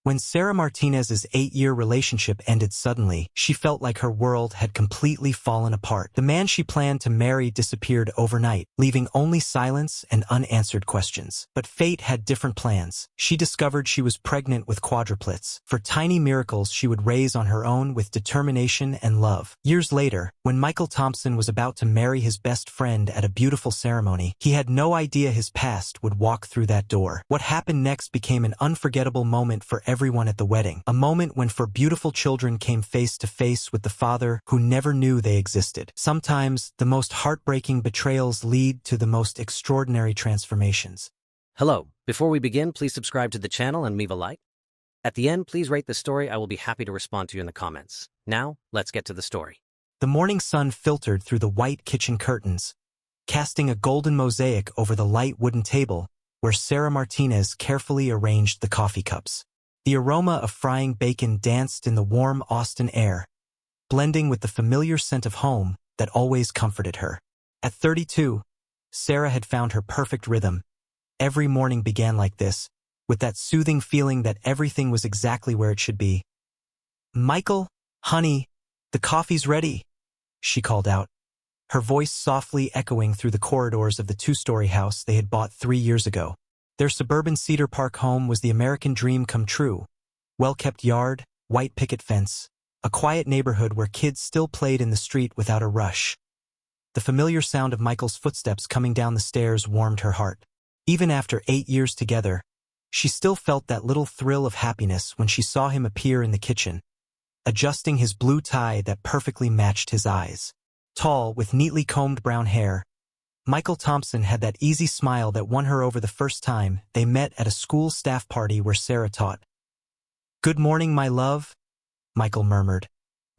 When Sarah Martinez's 8-year relationship ended suddenly, she felt like her world had completely fallen apart. The man she planned to marry disappeared overnight, leaving only silence and unanswered questions. But fate had different plans. She discovered she was pregnant with quadruplets. For tiny miracles she would raise on her own with determination and love. Years later, when Michael Thompson was about to marry his best friend at a beautiful ceremony, he had no idea his past would walk through that door. What happened next became an unforgettable moment for everyone at the wedding, a moment when four beautiful children came face to face with the father who never knew they existed. Sometimes, the most heartbreaking betrayals lead to the most extraordinary transformations. Hello, before we begin, please subscribe to the channel and leave a like. At the end, please rate the story. I will be happy to respond to you in the comments. Now, let's get to the story. The morning sun filtered through the white kitchen curtains, casting a golden mosaic over the light wooden table where Sarah Martinez carefully arranged the coffee cups. The aroma of frying bacon danced in the warm Austin air, blending with the familiar scent of home that always comforted her. At 32, Sarah had found her perfect rhythm. Every morning began like this, with that soothing feeling that everything was exactly where it should be. "Michael, honey, the coffee's ready," she called out, her voice softly echoing through the corridors of the 2-story house they had bought 3 years ago. Their suburban Cedar Park home was the American dream come true. Well-kept yard, white picket fence, a quiet neighborhood where kids still played in the street without a rush. The familiar sound of Michael's footsteps coming down the stairs warmed her heart. Even after 8 years together, she still felt that little thrill of happiness when she saw him appear in the kitchen, adjusting his blue tie that perfectly matched his eyes. Tall, with neatly combed brown hair, Michael Thompson had that easy smile that won her over the first time they met at a school staff party where Sarah taught. "Good morning, my love," Michael murmured,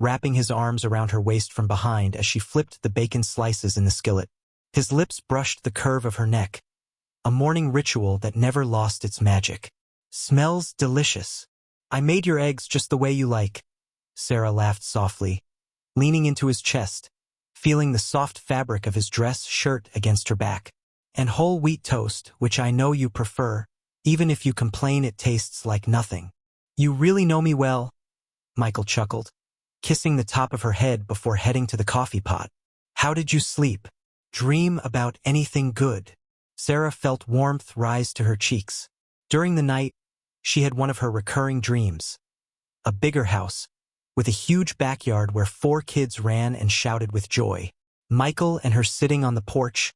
wrapping his arms around her waist from behind as she flipped the bacon slices in the skillet. His lips brushed the curve of her neck, a morning ritual that never lost its magic. "Smells delicious. I made your eggs just the way you like," Sarah laughed softly, leaning into his chest, feeling the soft fabric of his dress shirt against her back. "And whole wheat toast, which I know you prefer, even if you complain it tastes like nothing." "You really know me well," Michael chuckled, kissing the top of her head before heading to the coffee pot. "How did you sleep? Dream about anything good?" Sarah felt warmth rise to her cheeks. During the night, she had one of her recurring dreams. A bigger house, with a huge backyard where 4 kids ran and shouted with joy. Michael and her sitting on the porch,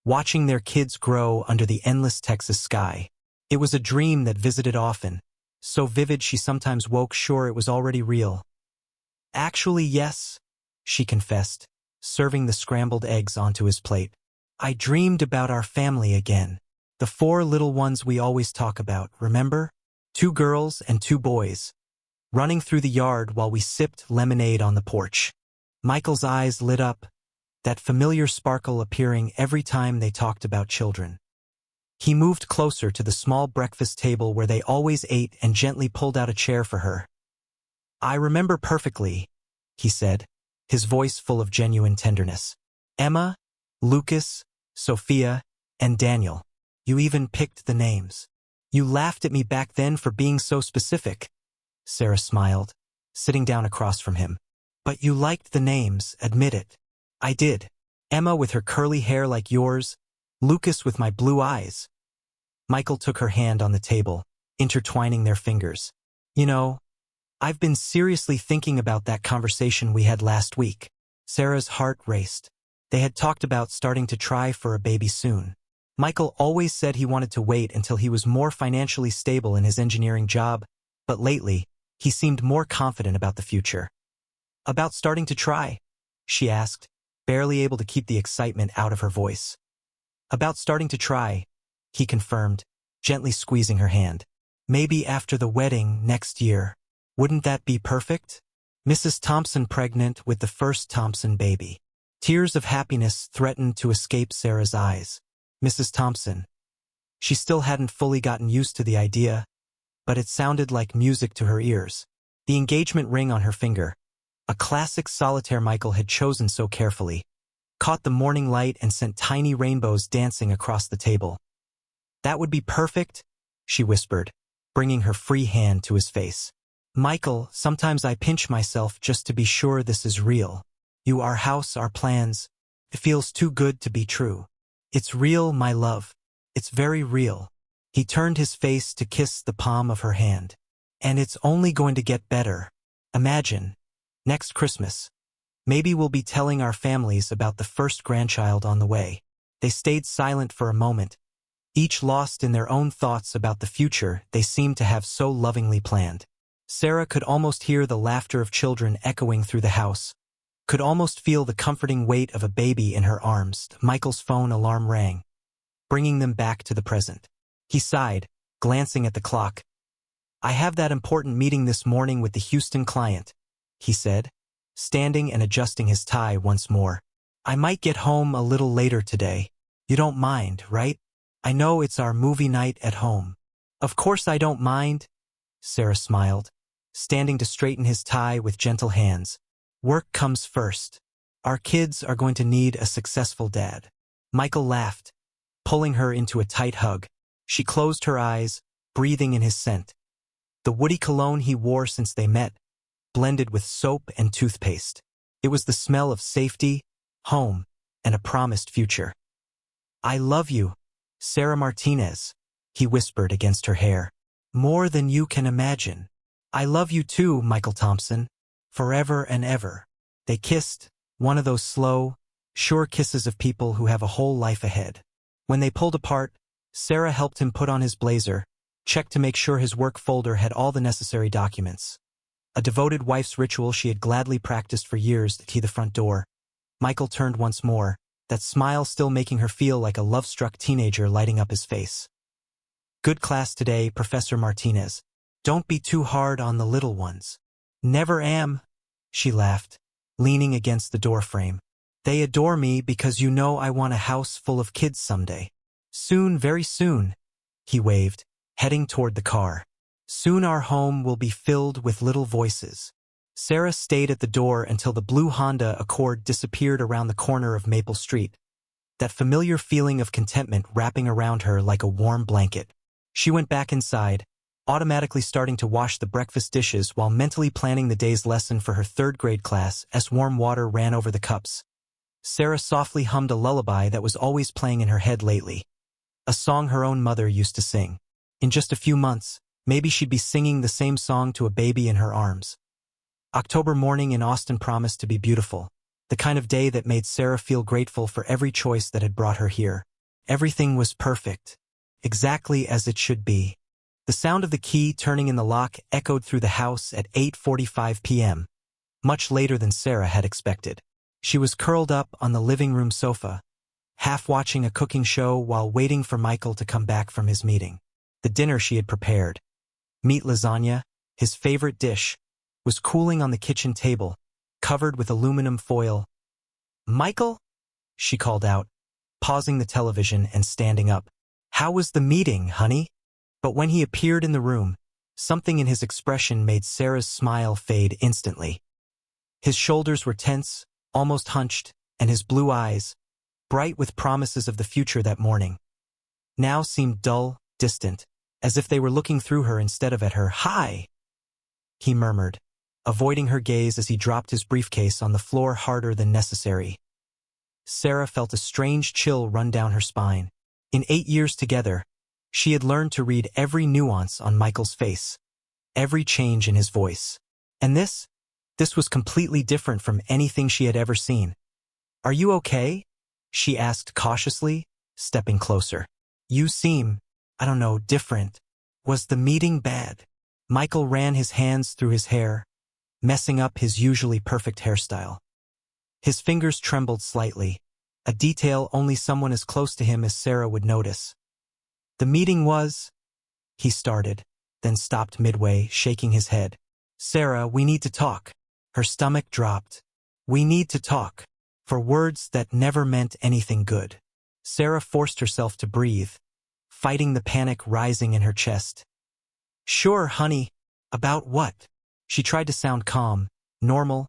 watching their kids grow under the endless Texas sky. It was a dream that visited often, so vivid she sometimes woke sure it was already real. "Actually, yes," she confessed, serving the scrambled eggs onto his plate. "I dreamed about our family again. The 4 little ones we always talk about, remember? 2 girls and 2 boys. Running through the yard while we sipped lemonade on the porch." Michael's eyes lit up, that familiar sparkle appearing every time they talked about children. He moved closer to the small breakfast table where they always ate and gently pulled out a chair for her. "I remember perfectly," he said, his voice full of genuine tenderness. "Emma, Lucas, Sophia, and Daniel. You even picked the names. You laughed at me back then for being so specific." Sarah smiled, sitting down across from him. "But you liked the names, admit it." "I did. Emma with her curly hair like yours, Lucas with my blue eyes." Michael took her hand on the table, intertwining their fingers. "You know, I've been seriously thinking about that conversation we had last week." Sarah's heart raced. They had talked about starting to try for a baby soon. Michael always said he wanted to wait until he was more financially stable in his engineering job, but lately, he seemed more confident about the future. "About starting to try?" she asked, barely able to keep the excitement out of her voice. "About starting to try," he confirmed, gently squeezing her hand. "Maybe after the wedding next year. Wouldn't that be perfect? Mrs. Thompson pregnant with the first Thompson baby." Tears of happiness threatened to escape Sarah's eyes. Mrs. Thompson. She still hadn't fully gotten used to the idea, but it sounded like music to her ears. The engagement ring on her finger, a classic solitaire Michael had chosen so carefully, caught the morning light and sent tiny rainbows dancing across the table. "That would be perfect," she whispered, bringing her free hand to his face. Michael, sometimes I pinch myself just to be sure this is real. You, our house, our plans. It feels too good to be true. It's real, my love. It's very real. He turned his face to kiss the palm of her hand. And it's only going to get better. Imagine. Next Christmas. Maybe we'll be telling our families about the first grandchild on the way. They stayed silent for a moment, each lost in their own thoughts about the future they seemed to have so lovingly planned. Sarah could almost hear the laughter of children echoing through the house, could almost feel the comforting weight of a baby in her arms. Michael's phone alarm rang, bringing them back to the present. He sighed, glancing at the clock. I have that important meeting this morning with the Houston client, he said, standing and adjusting his tie once more. I might get home a little later today. You don't mind, right? I know it's our movie night at home. Of course I don't mind, Sarah smiled, standing to straighten his tie with gentle hands. Work comes first. Our kids are going to need a successful dad. Michael laughed, pulling her into a tight hug. She closed her eyes, breathing in his scent. The woody cologne he wore since they met, blended with soap and toothpaste. It was the smell of safety, home, and a promised future. I love you, Sarah Martinez, he whispered against her hair. More than you can imagine. I love you too, Michael Thompson. Forever and ever. They kissed, one of those slow, sure kisses of people who have a whole life ahead. When they pulled apart, Sarah helped him put on his blazer, checked to make sure his work folder had all the necessary documents. A devoted wife's ritual she had gladly practiced for years to key the front door. Michael turned once more, that smile still making her feel like a love-struck teenager lighting up his face. Good class today, Professor Martinez. Don't be too hard on the little ones. Never am, she laughed, leaning against the doorframe. They adore me because you know I want a house full of kids someday. Soon, very soon, he waved, heading toward the car. Soon our home will be filled with little voices. Sarah stayed at the door until the blue Honda Accord disappeared around the corner of Maple Street, that familiar feeling of contentment wrapping around her like a warm blanket. She went back inside, automatically starting to wash the breakfast dishes while mentally planning the day's lesson for her third-grade class as warm water ran over the cups. Sarah softly hummed a lullaby that was always playing in her head lately, a song her own mother used to sing. In just a few months, maybe she'd be singing the same song to a baby in her arms. October morning in Austin promised to be beautiful, the kind of day that made Sarah feel grateful for every choice that had brought her here. Everything was perfect, exactly as it should be. The sound of the key turning in the lock echoed through the house at 8:45 p.m., much later than Sarah had expected. She was curled up on the living room sofa, half watching a cooking show while waiting for Michael to come back from his meeting. The dinner she had prepared, meat lasagna, his favorite dish, was cooling on the kitchen table, covered with aluminum foil. Michael? She called out, pausing the television and standing up. How was the meeting, honey? But when he appeared in the room, something in his expression made Sarah's smile fade instantly. His shoulders were tense, almost hunched, and his blue eyes, bright with promises of the future that morning, now seemed dull, distant, as if they were looking through her instead of at her. Hi, he murmured, avoiding her gaze as he dropped his briefcase on the floor harder than necessary. Sarah felt a strange chill run down her spine. In 8 years together, she had learned to read every nuance on Michael's face, every change in his voice. And this was completely different from anything she had ever seen. Are you okay? She asked cautiously, stepping closer. You seem, I don't know, different. Was the meeting bad? Michael ran his hands through his hair, messing up his usually perfect hairstyle. His fingers trembled slightly, a detail only someone as close to him as Sarah would notice. The meeting was, he started, then stopped midway, shaking his head. Sarah, we need to talk. Her stomach dropped. We need to talk. For words that never meant anything good. Sarah forced herself to breathe, fighting the panic rising in her chest. Sure, honey. About what? She tried to sound calm, normal,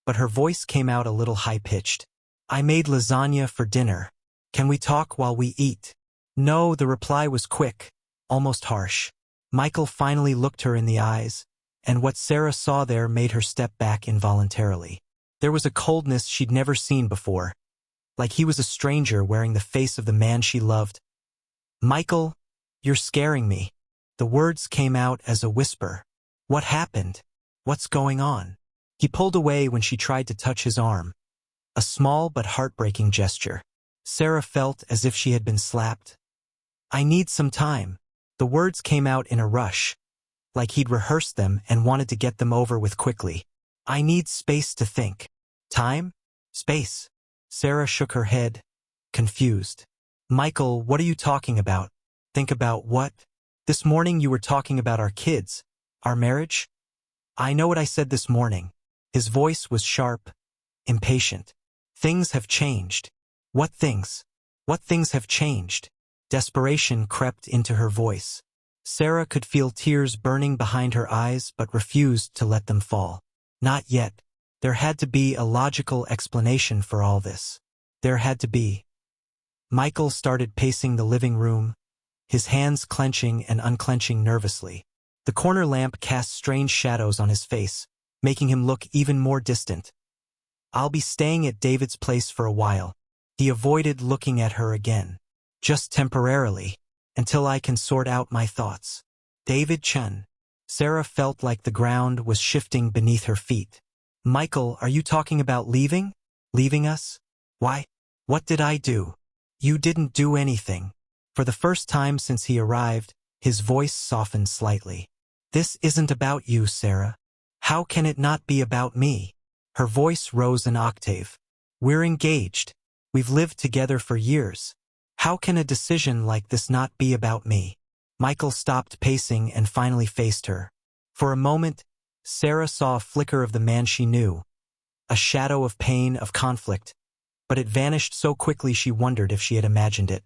but her voice came out a little high-pitched. I made lasagna for dinner. Can we talk while we eat? No, the reply was quick, almost harsh. Michael finally looked her in the eyes, and what Sarah saw there made her step back involuntarily. There was a coldness she'd never seen before, like he was a stranger wearing the face of the man she loved. "Michael, you're scaring me." The words came out as a whisper. "What happened? What's going on?" He pulled away when she tried to touch his arm. A small but heartbreaking gesture. Sarah felt as if she had been slapped. "I need some time." The words came out in a rush, like he'd rehearsed them and wanted to get them over with quickly. "I need space to think." "Time? Space?" Sarah shook her head, confused. "Michael, what are you talking about?" "Think about what? This morning you were talking about our kids, our marriage." "I know what I said this morning." His voice was sharp, impatient. "Things have changed." "What things? What things have changed?" Desperation crept into her voice. Sarah could feel tears burning behind her eyes but refused to let them fall. Not yet. There had to be a logical explanation for all this. There had to be. Michael started pacing the living room, his hands clenching and unclenching nervously. The corner lamp cast strange shadows on his face, making him look even more distant. "I'll be staying at David's place for a while." He avoided looking at her again. "Just temporarily, until I can sort out my thoughts." "David Chun." Sarah felt like the ground was shifting beneath her feet. "Michael, are you talking about leaving? Leaving us? Why? What did I do?" "You didn't do anything." For the first time since he arrived, his voice softened slightly. "This isn't about you, Sarah. How can it not be about me?" Her voice rose an octave. "We're engaged. We've lived together for years. How can a decision like this not be about me?" Michael stopped pacing and finally faced her. For a moment, Sarah saw a flicker of the man she knew, a shadow of pain, of conflict, but it vanished so quickly she wondered if she had imagined it.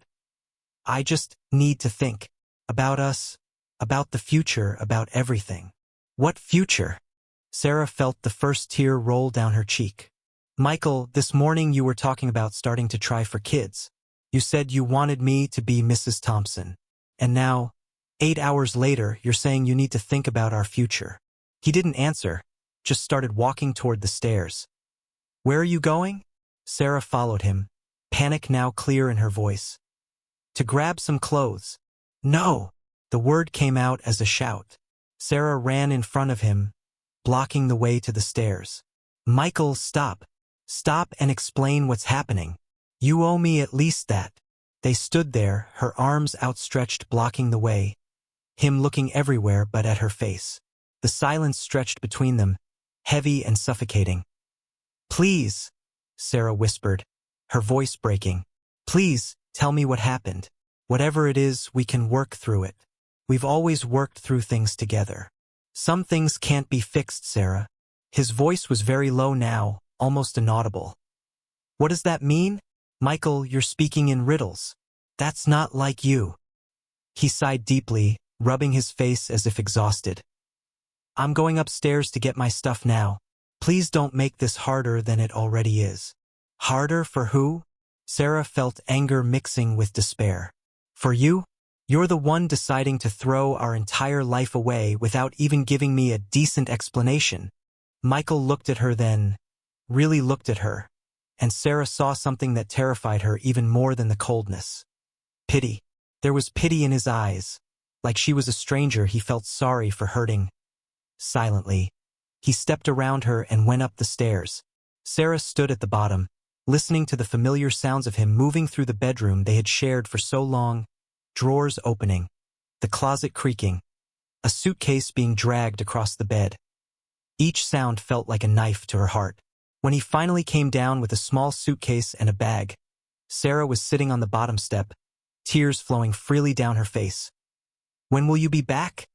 "I just need to think. About us, about the future, about everything." "What future?" Sarah felt the first tear roll down her cheek. "Michael, this morning you were talking about starting to try for kids. You said you wanted me to be Mrs. Thompson. And now, 8 hours later, you're saying you need to think about our future." He didn't answer, just started walking toward the stairs. "Where are you going?" Sarah followed him, panic now clear in her voice. "To grab some clothes." "No!" The word came out as a shout. Sarah ran in front of him, blocking the way to the stairs. "Michael, stop. Stop and explain what's happening. You owe me at least that." They stood there, her arms outstretched blocking the way, him looking everywhere but at her face. The silence stretched between them, heavy and suffocating. "Please," Sarah whispered, her voice breaking. "Please, tell me what happened. Whatever it is, we can work through it. We've always worked through things together. Some things can't be fixed, Sarah." His voice was very low now, almost inaudible. "What does that mean?" "Michael, you're speaking in riddles. That's not like you." He sighed deeply, rubbing his face as if exhausted. "I'm going upstairs to get my stuff now. Please don't make this harder than it already is." "Harder for who?" Sarah felt anger mixing with despair. "For you? You're the one deciding to throw our entire life away without even giving me a decent explanation." Michael looked at her then, really looked at her, and Sarah saw something that terrified her even more than the coldness. Pity. There was pity in his eyes. Like she was a stranger he felt sorry for hurting. Silently, he stepped around her and went up the stairs. Sarah stood at the bottom, listening to the familiar sounds of him moving through the bedroom they had shared for so long, drawers opening, the closet creaking, a suitcase being dragged across the bed. Each sound felt like a knife to her heart. When he finally came down with a small suitcase and a bag, Sarah was sitting on the bottom step, tears flowing freely down her face. "When will you be back?"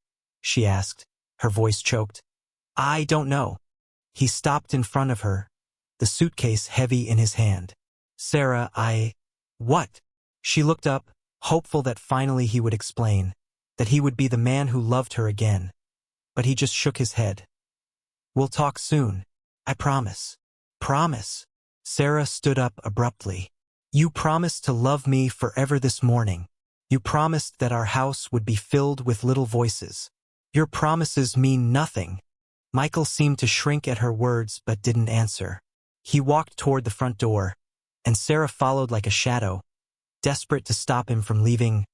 she asked, her voice choked. "I don't know." He stopped in front of her, the suitcase heavy in his hand. "Sarah, What?" She looked up, hopeful that finally he would explain, that he would be the man who loved her again. But he just shook his head. "We'll talk soon. I promise." "Promise?" Sarah stood up abruptly. "You promised to love me forever this morning." You promised that our house would be filled with little voices. Your promises mean nothing. Michael seemed to shrink at her words but didn't answer. He walked toward the front door, and Sarah followed like a shadow, desperate to stop him from leaving.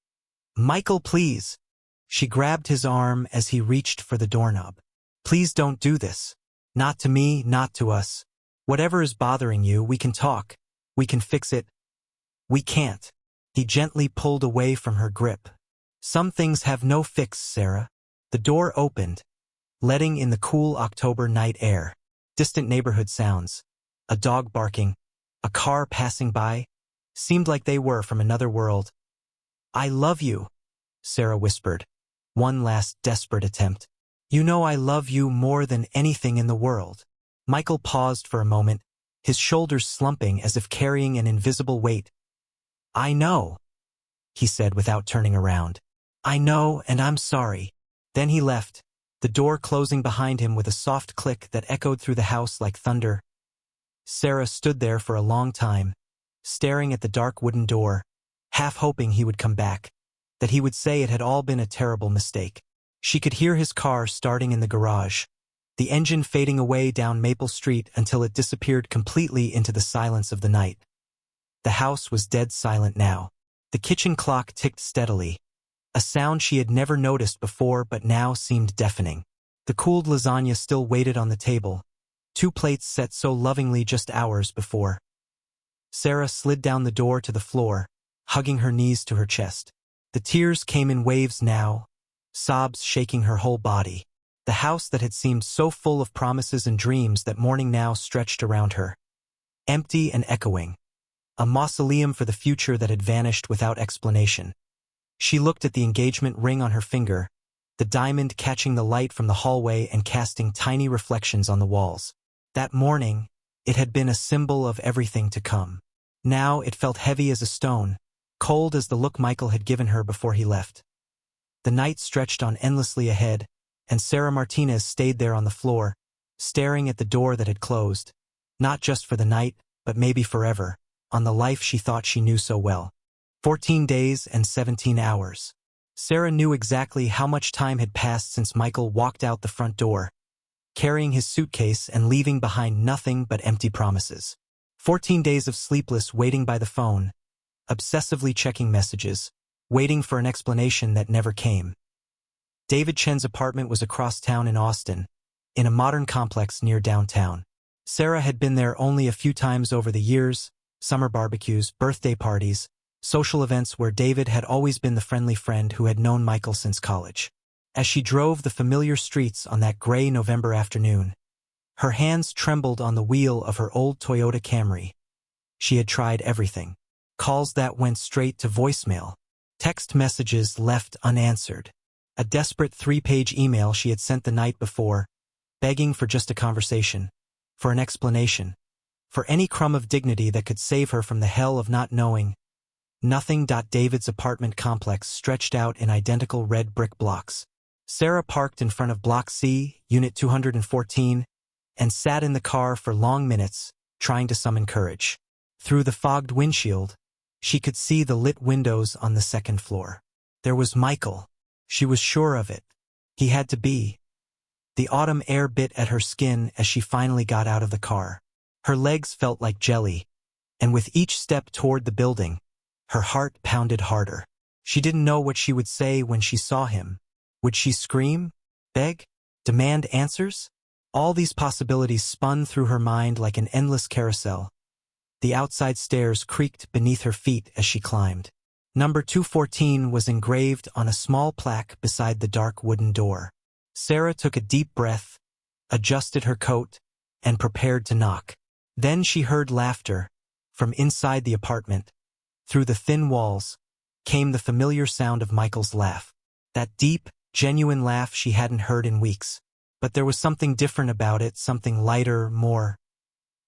"Michael, please." She grabbed his arm as he reached for the doorknob. "Please don't do this. Not to me, not to us. Whatever is bothering you, we can talk. We can fix it." "We can't." He gently pulled away from her grip. "Some things have no fix, Sarah." The door opened, letting in the cool October night air. Distant neighborhood sounds, a dog barking, a car passing by, seemed like they were from another world. "I love you," Sarah whispered. One last desperate attempt. "You know I love you more than anything in the world." Michael paused for a moment, his shoulders slumping as if carrying an invisible weight. "I know," he said without turning around. "I know, and I'm sorry." Then he left, the door closing behind him with a soft click that echoed through the house like thunder. Sarah stood there for a long time, staring at the dark wooden door, half hoping he would come back, that he would say it had all been a terrible mistake. She could hear his car starting in the garage, the engine fading away down Maple Street until it disappeared completely into the silence of the night. The house was dead silent now. The kitchen clock ticked steadily, a sound she had never noticed before but now seemed deafening. The cooled lasagna still waited on the table, 2 plates set so lovingly just hours before. Sarah slid down the door to the floor, hugging her knees to her chest. The tears came in waves now, sobs shaking her whole body. The house that had seemed so full of promises and dreams that morning now stretched around her, empty and echoing, a mausoleum for the future that had vanished without explanation. She looked at the engagement ring on her finger, the diamond catching the light from the hallway and casting tiny reflections on the walls. That morning, it had been a symbol of everything to come. Now it felt heavy as a stone, cold as the look Michael had given her before he left. The night stretched on endlessly ahead, and Sarah Martinez stayed there on the floor, staring at the door that had closed, not just for the night, but maybe forever, on the life she thought she knew so well. 14 days and 17 hours. Sarah knew exactly how much time had passed since Michael walked out the front door, carrying his suitcase and leaving behind nothing but empty promises. 14 days of sleepless waiting by the phone, obsessively checking messages, waiting for an explanation that never came. David Chen's apartment was across town in Austin, in a modern complex near downtown. Sarah had been there only a few times over the years, summer barbecues, birthday parties, social events where David had always been the friendly friend who had known Michael since college. As she drove the familiar streets on that gray November afternoon, her hands trembled on the wheel of her old Toyota Camry. She had tried everything. Calls that went straight to voicemail. Text messages left unanswered. A desperate 3-page email she had sent the night before, begging for just a conversation, for an explanation, for any crumb of dignity that could save her from the hell of not knowing. Nothing. David's apartment complex stretched out in identical red brick blocks. Sarah parked in front of Block C, Unit 214, and sat in the car for long minutes, trying to summon courage. Through the fogged windshield, she could see the lit windows on the second floor. There was Michael. She was sure of it. He had to be. The autumn air bit at her skin as she finally got out of the car. Her legs felt like jelly, and with each step toward the building, her heart pounded harder. She didn't know what she would say when she saw him. Would she scream? Beg? Demand answers? All these possibilities spun through her mind like an endless carousel. The outside stairs creaked beneath her feet as she climbed. Number 214 was engraved on a small plaque beside the dark wooden door. Sarah took a deep breath, adjusted her coat, and prepared to knock. Then she heard laughter. From inside the apartment, through the thin walls, came the familiar sound of Michael's laugh. That deep, genuine laugh she hadn't heard in weeks. But there was something different about it, something lighter, more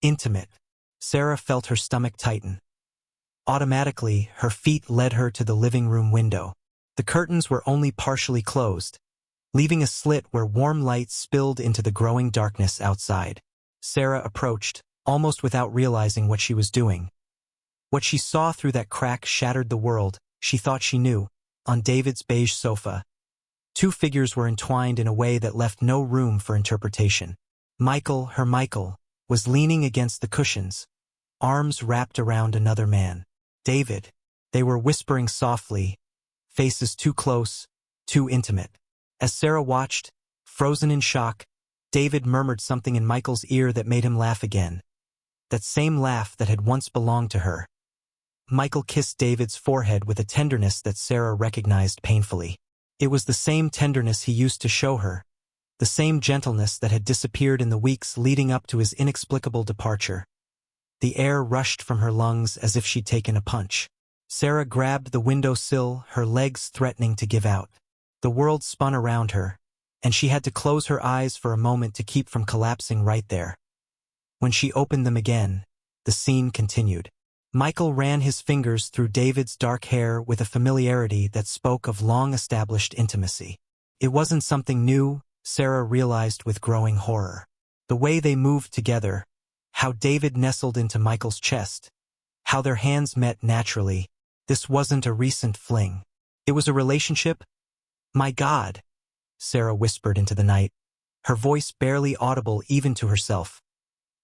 intimate. Sarah felt her stomach tighten. Automatically, her feet led her to the living room window. The curtains were only partially closed, leaving a slit where warm light spilled into the growing darkness outside. Sarah approached, almost without realizing what she was doing. What she saw through that crack shattered the world she thought she knew. on David's beige sofa. Two figures were entwined in a way that left no room for interpretation. Michael, her Michael, was leaning against the cushions, arms wrapped around another man. David. They were whispering softly, faces too close, too intimate. As Sarah watched, frozen in shock, David murmured something in Michael's ear that made him laugh again. That same laugh that had once belonged to her. Michael kissed David's forehead with a tenderness that Sarah recognized painfully. It was the same tenderness he used to show her, the same gentleness that had disappeared in the weeks leading up to his inexplicable departure. The air rushed from her lungs as if she'd taken a punch. Sarah grabbed the windowsill, her legs threatening to give out. The world spun around her, and she had to close her eyes for a moment to keep from collapsing right there. When she opened them again, the scene continued. Michael ran his fingers through David's dark hair with a familiarity that spoke of long-established intimacy. It wasn't something new, Sarah realized with growing horror. The way they moved together, how David nestled into Michael's chest, how their hands met naturally. This wasn't a recent fling. It was a relationship. My God, Sarah whispered into the night, her voice barely audible even to herself.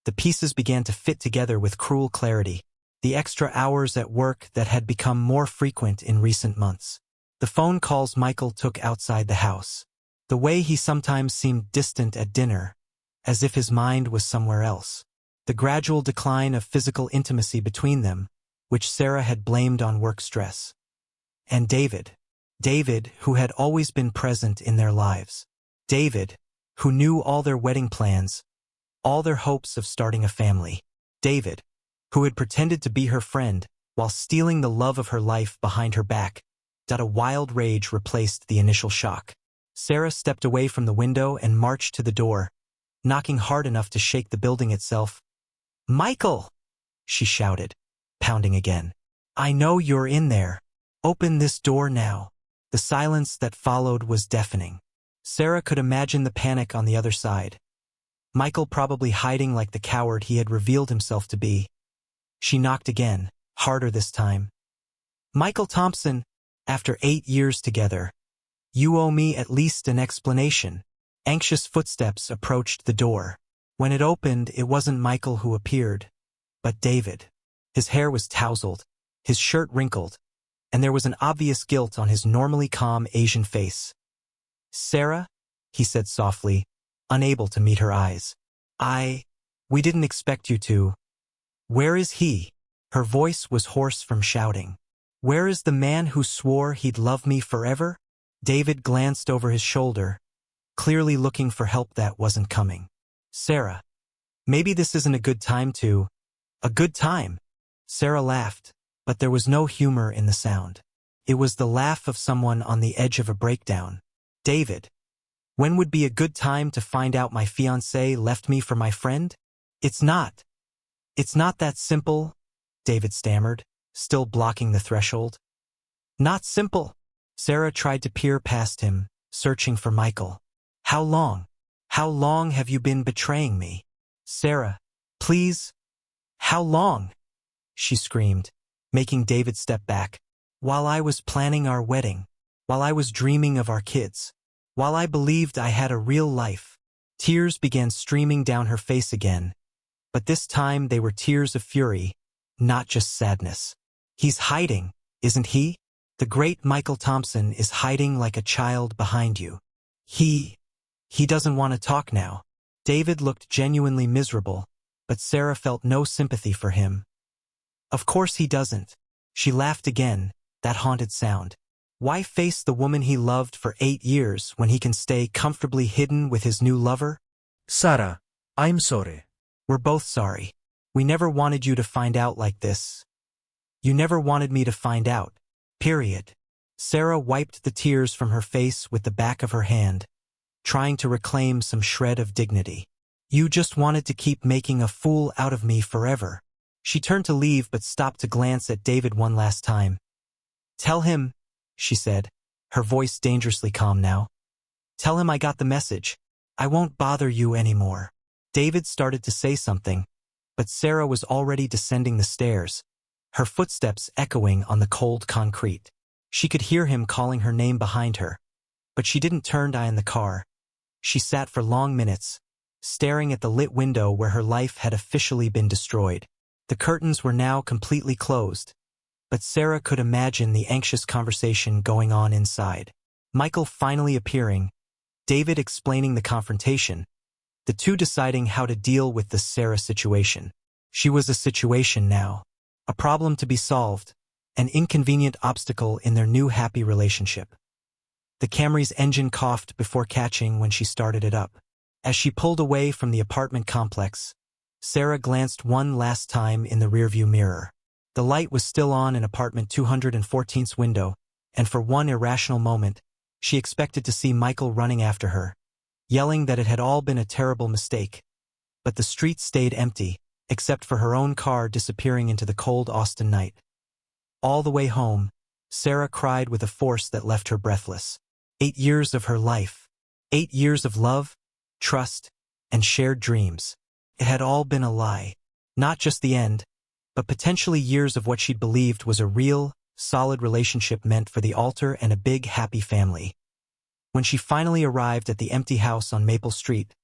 The pieces began to fit together with cruel clarity. The extra hours at work that had become more frequent in recent months. The phone calls Michael took outside the house. The way he sometimes seemed distant at dinner, as if his mind was somewhere else. The gradual decline of physical intimacy between them, which Sarah had blamed on work stress. And David. David, who had always been present in their lives. David, who knew all their wedding plans, all their hopes of starting a family. David, who had pretended to be her friend while stealing the love of her life behind her back. A wild rage replaced the initial shock. Sarah stepped away from the window and marched to the door, knocking hard enough to shake the building itself. "Michael!" she shouted, pounding again. "I know you're in there. Open this door now." The silence that followed was deafening. Sarah could imagine the panic on the other side. Michael probably hiding like the coward he had revealed himself to be. She knocked again, harder this time. "Michael Thompson, after 8 years together. You owe me at least an explanation." Anxious footsteps approached the door. When it opened, it wasn't Michael who appeared, but David. His hair was tousled, his shirt wrinkled, and there was an obvious guilt on his normally calm Asian face. "Sarah?" he said softly, unable to meet her eyes. We didn't expect you to." "Where is he?" Her voice was hoarse from shouting. "Where is the man who swore he'd love me forever?" David glanced over his shoulder, clearly looking for help that wasn't coming. "Sarah, maybe this isn't a good time to—" "A good time?" Sarah laughed, but there was no humor in the sound. It was the laugh of someone on the edge of a breakdown. "David, when would be a good time to find out my fiancé left me for my friend?" It's not that simple," David stammered, still blocking the threshold. "Not simple." Sarah tried to peer past him, searching for Michael. How long have you been betraying me?" "Sarah, please. How long?" she screamed, making David step back. "While I was planning our wedding, while I was dreaming of our kids, while I believed I had a real life." Tears began streaming down her face again, but this time they were tears of fury, not just sadness. "He's hiding, isn't he? The great Michael Thompson is hiding like a child behind you. He doesn't want to talk now." David looked genuinely miserable, but Sarah felt no sympathy for him. "Of course he doesn't." She laughed again, that haunted sound. Why face the woman he loved for 8 years when he can stay comfortably hidden with his new lover? "Sarah, I'm sorry." "We're both sorry. We never wanted you to find out like this. You never wanted me to find out. Period." Sarah wiped the tears from her face with the back of her hand, trying to reclaim some shred of dignity. "You just wanted to keep making a fool out of me forever." She turned to leave but stopped to glance at David one last time. "Tell him," she said, her voice dangerously calm now. "Tell him I got the message. I won't bother you anymore." David started to say something, but Sarah was already descending the stairs, her footsteps echoing on the cold concrete. She could hear him calling her name behind her, but she didn't turn in the car. She sat for long minutes, staring at the lit window where her life had officially been destroyed. The curtains were now completely closed, but Sarah could imagine the anxious conversation going on inside. Michael finally appearing, David explaining the confrontation, the two deciding how to deal with the Sarah situation. She was a situation now, a problem to be solved, an inconvenient obstacle in their new happy relationship. The Camry's engine coughed before catching when she started it up. As she pulled away from the apartment complex, Sarah glanced one last time in the rearview mirror. The light was still on in apartment 214's window, and for one irrational moment, she expected to see Michael running after her, yelling that it had all been a terrible mistake. But the street stayed empty, except for her own car disappearing into the cold Austin night. All the way home, Sarah cried with a force that left her breathless. 8 years of her life. 8 years of love, trust, and shared dreams. It had all been a lie. Not just the end, but potentially years of what she'd believed was a real, solid relationship meant for the altar and a big, happy family. When she finally arrived at the empty house on Maple Street,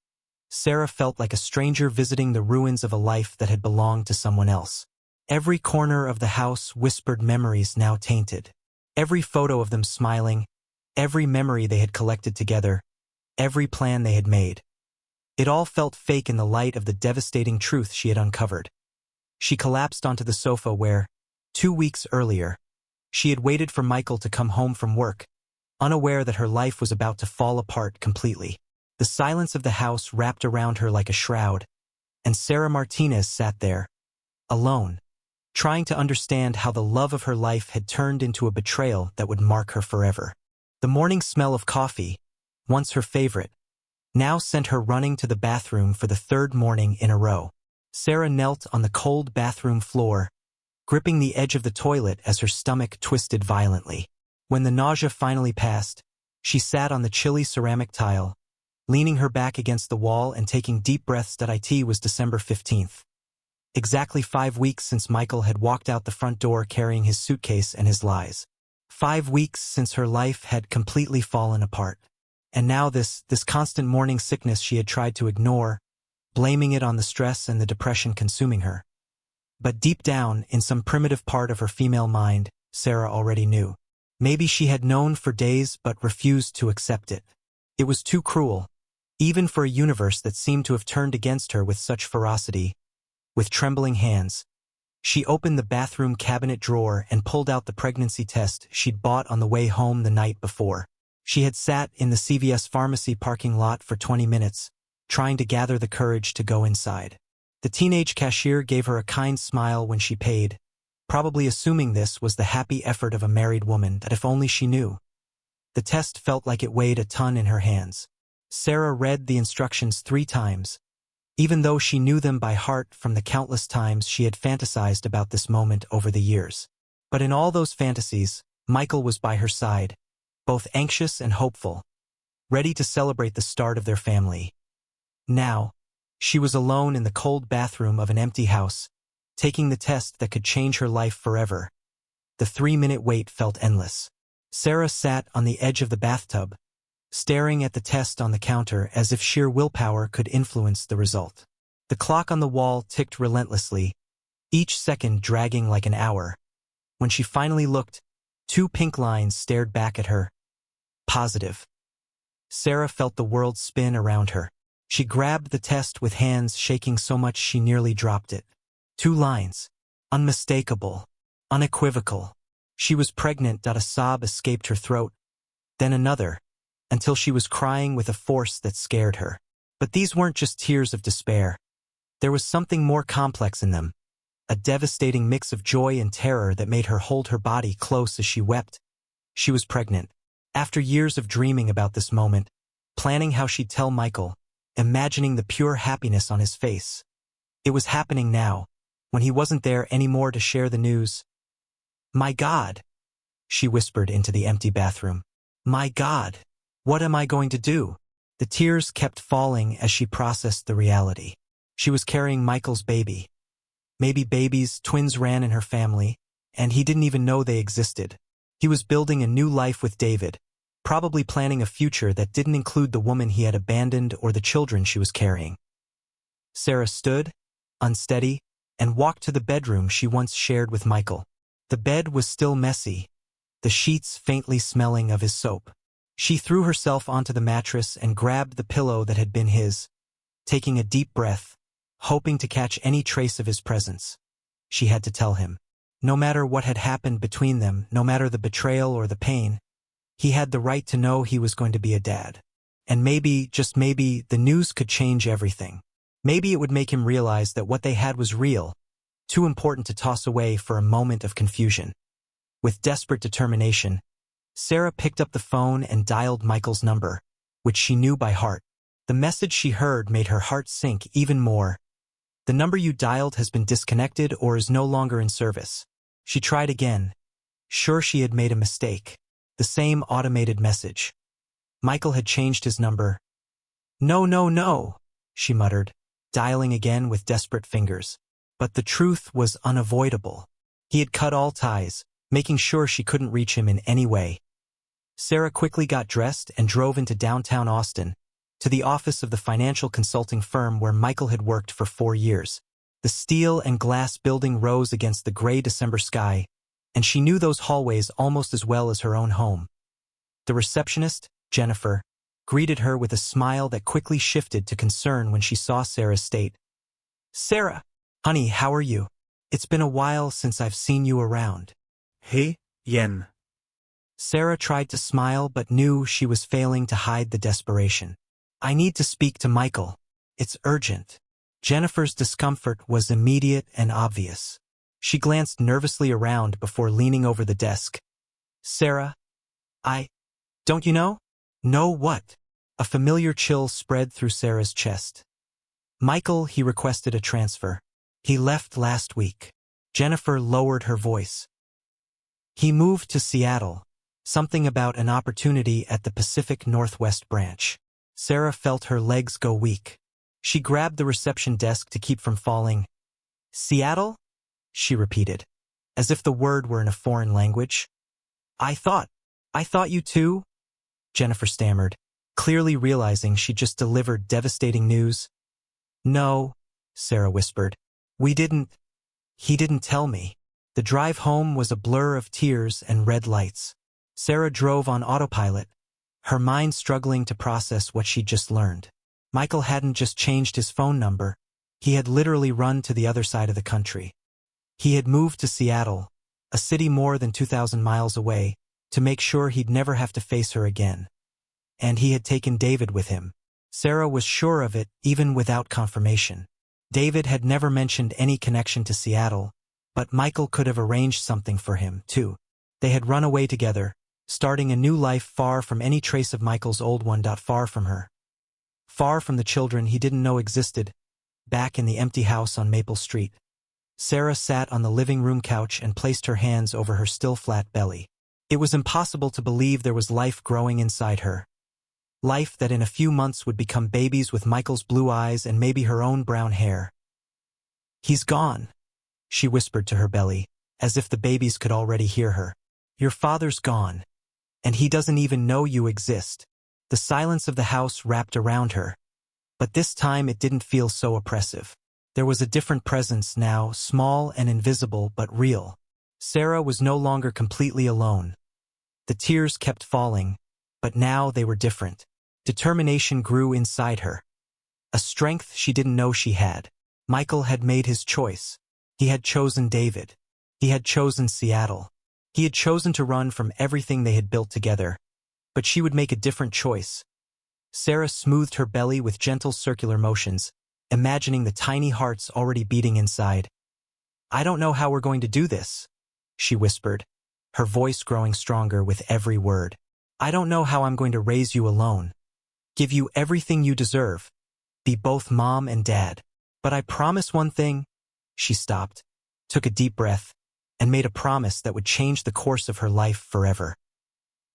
Sarah felt like a stranger visiting the ruins of a life that had belonged to someone else. Every corner of the house whispered memories now tainted. Every photo of them smiling, every memory they had collected together, every plan they had made. It all felt fake in the light of the devastating truth she had uncovered. She collapsed onto the sofa where, 2 weeks earlier, she had waited for Michael to come home from work, unaware that her life was about to fall apart completely. The silence of the house wrapped around her like a shroud, and Sarah Martinez sat there, alone, trying to understand how the love of her life had turned into a betrayal that would mark her forever. The morning smell of coffee, once her favorite, now sent her running to the bathroom for the 3rd morning in a row. Sarah knelt on the cold bathroom floor, gripping the edge of the toilet as her stomach twisted violently. When the nausea finally passed, she sat on the chilly ceramic tile, leaning her back against the wall and taking deep breaths. It was December 15th. Exactly 5 weeks since Michael had walked out the front door carrying his suitcase and his lies. 5 weeks since her life had completely fallen apart. And now this constant morning sickness she had tried to ignore, blaming it on the stress and the depression consuming her. But deep down, in some primitive part of her female mind, Sarah already knew. Maybe she had known for days but refused to accept it. It was too cruel, even for a universe that seemed to have turned against her with such ferocity. With trembling hands, she opened the bathroom cabinet drawer and pulled out the pregnancy test she'd bought on the way home the night before. She had sat in the CVS pharmacy parking lot for 20 minutes, trying to gather the courage to go inside. The teenage cashier gave her a kind smile when she paid, probably assuming this was the happy effort of a married woman, that if only she knew. The test felt like it weighed a ton in her hands. Sarah read the instructions 3 times, even though she knew them by heart from the countless times she had fantasized about this moment over the years. But in all those fantasies, Michael was by her side, both anxious and hopeful, ready to celebrate the start of their family. Now, she was alone in the cold bathroom of an empty house, taking the test that could change her life forever. The 3-minute wait felt endless. Sarah sat on the edge of the bathtub, staring at the test on the counter as if sheer willpower could influence the result. The clock on the wall ticked relentlessly, each second dragging like an hour. When she finally looked, 2 pink lines stared back at her. Positive. Sarah felt the world spin around her. She grabbed the test with hands shaking so much she nearly dropped it. 2 lines. Unmistakable. Unequivocal. She was pregnant. A sob escaped her throat. Then another, until she was crying with a force that scared her. But these weren't just tears of despair. There was something more complex in them. A devastating mix of joy and terror that made her hold her body close as she wept. She was pregnant. After years of dreaming about this moment, planning how she'd tell Michael, imagining the pure happiness on his face. It was happening now, when he wasn't there anymore to share the news. "My God," she whispered into the empty bathroom. "My God, what am I going to do?" The tears kept falling as she processed the reality. She was carrying Michael's baby. Maybe babies, twins ran in her family, and he didn't even know they existed. He was building a new life with David, probably planning a future that didn't include the woman he had abandoned or the children she was carrying. Sarah stood, unsteady, and walked to the bedroom she once shared with Michael. The bed was still messy, the sheets faintly smelling of his soap. She threw herself onto the mattress and grabbed the pillow that had been his, taking a deep breath, hoping to catch any trace of his presence. She had to tell him. No matter what had happened between them, no matter the betrayal or the pain, he had the right to know he was going to be a dad. And maybe, just maybe, the news could change everything. Maybe it would make him realize that what they had was real, too important to toss away for a moment of confusion. With desperate determination, Sarah picked up the phone and dialed Michael's number, which she knew by heart. The message she heard made her heart sink even more. The number you dialed has been disconnected or is no longer in service. She tried again, sure she had made a mistake. The same automated message. Michael had changed his number. No, no, no, she muttered, dialing again with desperate fingers. But the truth was unavoidable. He had cut all ties, making sure she couldn't reach him in any way. Sarah quickly got dressed and drove into downtown Austin, to the office of the financial consulting firm where Michael had worked for 4 years. The steel and glass building rose against the gray December sky, and she knew those hallways almost as well as her own home. The receptionist, Jennifer, greeted her with a smile that quickly shifted to concern when she saw Sarah's state. "Sarah, honey, how are you? It's been a while since I've seen you around." Hey, Yen. Sarah tried to smile but knew she was failing to hide the desperation. "I need to speak to Michael. It's urgent." Jennifer's discomfort was immediate and obvious. She glanced nervously around before leaning over the desk. "Sarah, don't you know?" "Know what?" A familiar chill spread through Sarah's chest. "Michael, he requested a transfer. He left last week." Jennifer lowered her voice. "He moved to Seattle. Something about an opportunity at the Pacific Northwest branch." Sarah felt her legs go weak. She grabbed the reception desk to keep from falling. "Seattle?" she repeated, as if the word were in a foreign language. I thought you too?" Jennifer stammered, clearly realizing she just delivered devastating news. "No," Sarah whispered. He didn't tell me." The drive home was a blur of tears and red lights. Sarah drove on autopilot, her mind struggling to process what she'd just learned. Michael hadn't just changed his phone number, he had literally run to the other side of the country. He had moved to Seattle, a city more than 2,000 miles away, to make sure he'd never have to face her again. And he had taken David with him. Sarah was sure of it even without confirmation. David had never mentioned any connection to Seattle, but Michael could have arranged something for him, too. They had run away together, starting a new life far from any trace of Michael's old one. Far from her. Far from the children he didn't know existed, back in the empty house on Maple Street. Sarah sat on the living room couch and placed her hands over her still flat belly. It was impossible to believe there was life growing inside her. Life that in a few months would become babies with Michael's blue eyes and maybe her own brown hair. "He's gone," she whispered to her belly, as if the babies could already hear her. "Your father's gone. And he doesn't even know you exist." The silence of the house wrapped around her, but this time it didn't feel so oppressive. There was a different presence now, small and invisible but real. Sarah was no longer completely alone. The tears kept falling, but now they were different. Determination grew inside her. A strength she didn't know she had. Michael had made his choice. He had chosen David. He had chosen Seattle. He had chosen to run from everything they had built together. But she would make a different choice. Sarah smoothed her belly with gentle circular motions, imagining the tiny hearts already beating inside. "I don't know how we're going to do this," she whispered, her voice growing stronger with every word. "I don't know how I'm going to raise you alone. Give you everything you deserve. Be both mom and dad. But I promise one thing." She stopped, took a deep breath, and made a promise that would change the course of her life forever.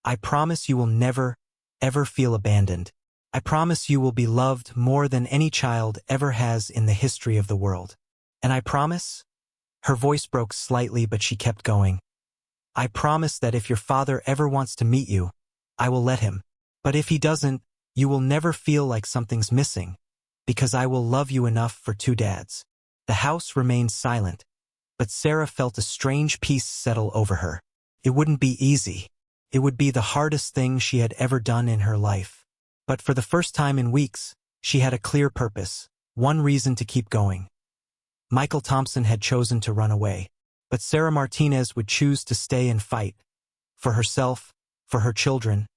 "I promise you will never, ever feel abandoned. I promise you will be loved more than any child ever has in the history of the world. And I promise..." Her voice broke slightly, but she kept going. I promise that if your father ever wants to meet you, I will let him. But if he doesn't, you will never feel like something's missing, because I will love you enough for two dads." The house remained silent, but Sarah felt a strange peace settle over her. It wouldn't be easy. It would be the hardest thing she had ever done in her life. But for the first time in weeks, she had a clear purpose, one reason to keep going. Michael Thompson had chosen to run away, but Sarah Martinez would choose to stay and fight. For herself, for her children,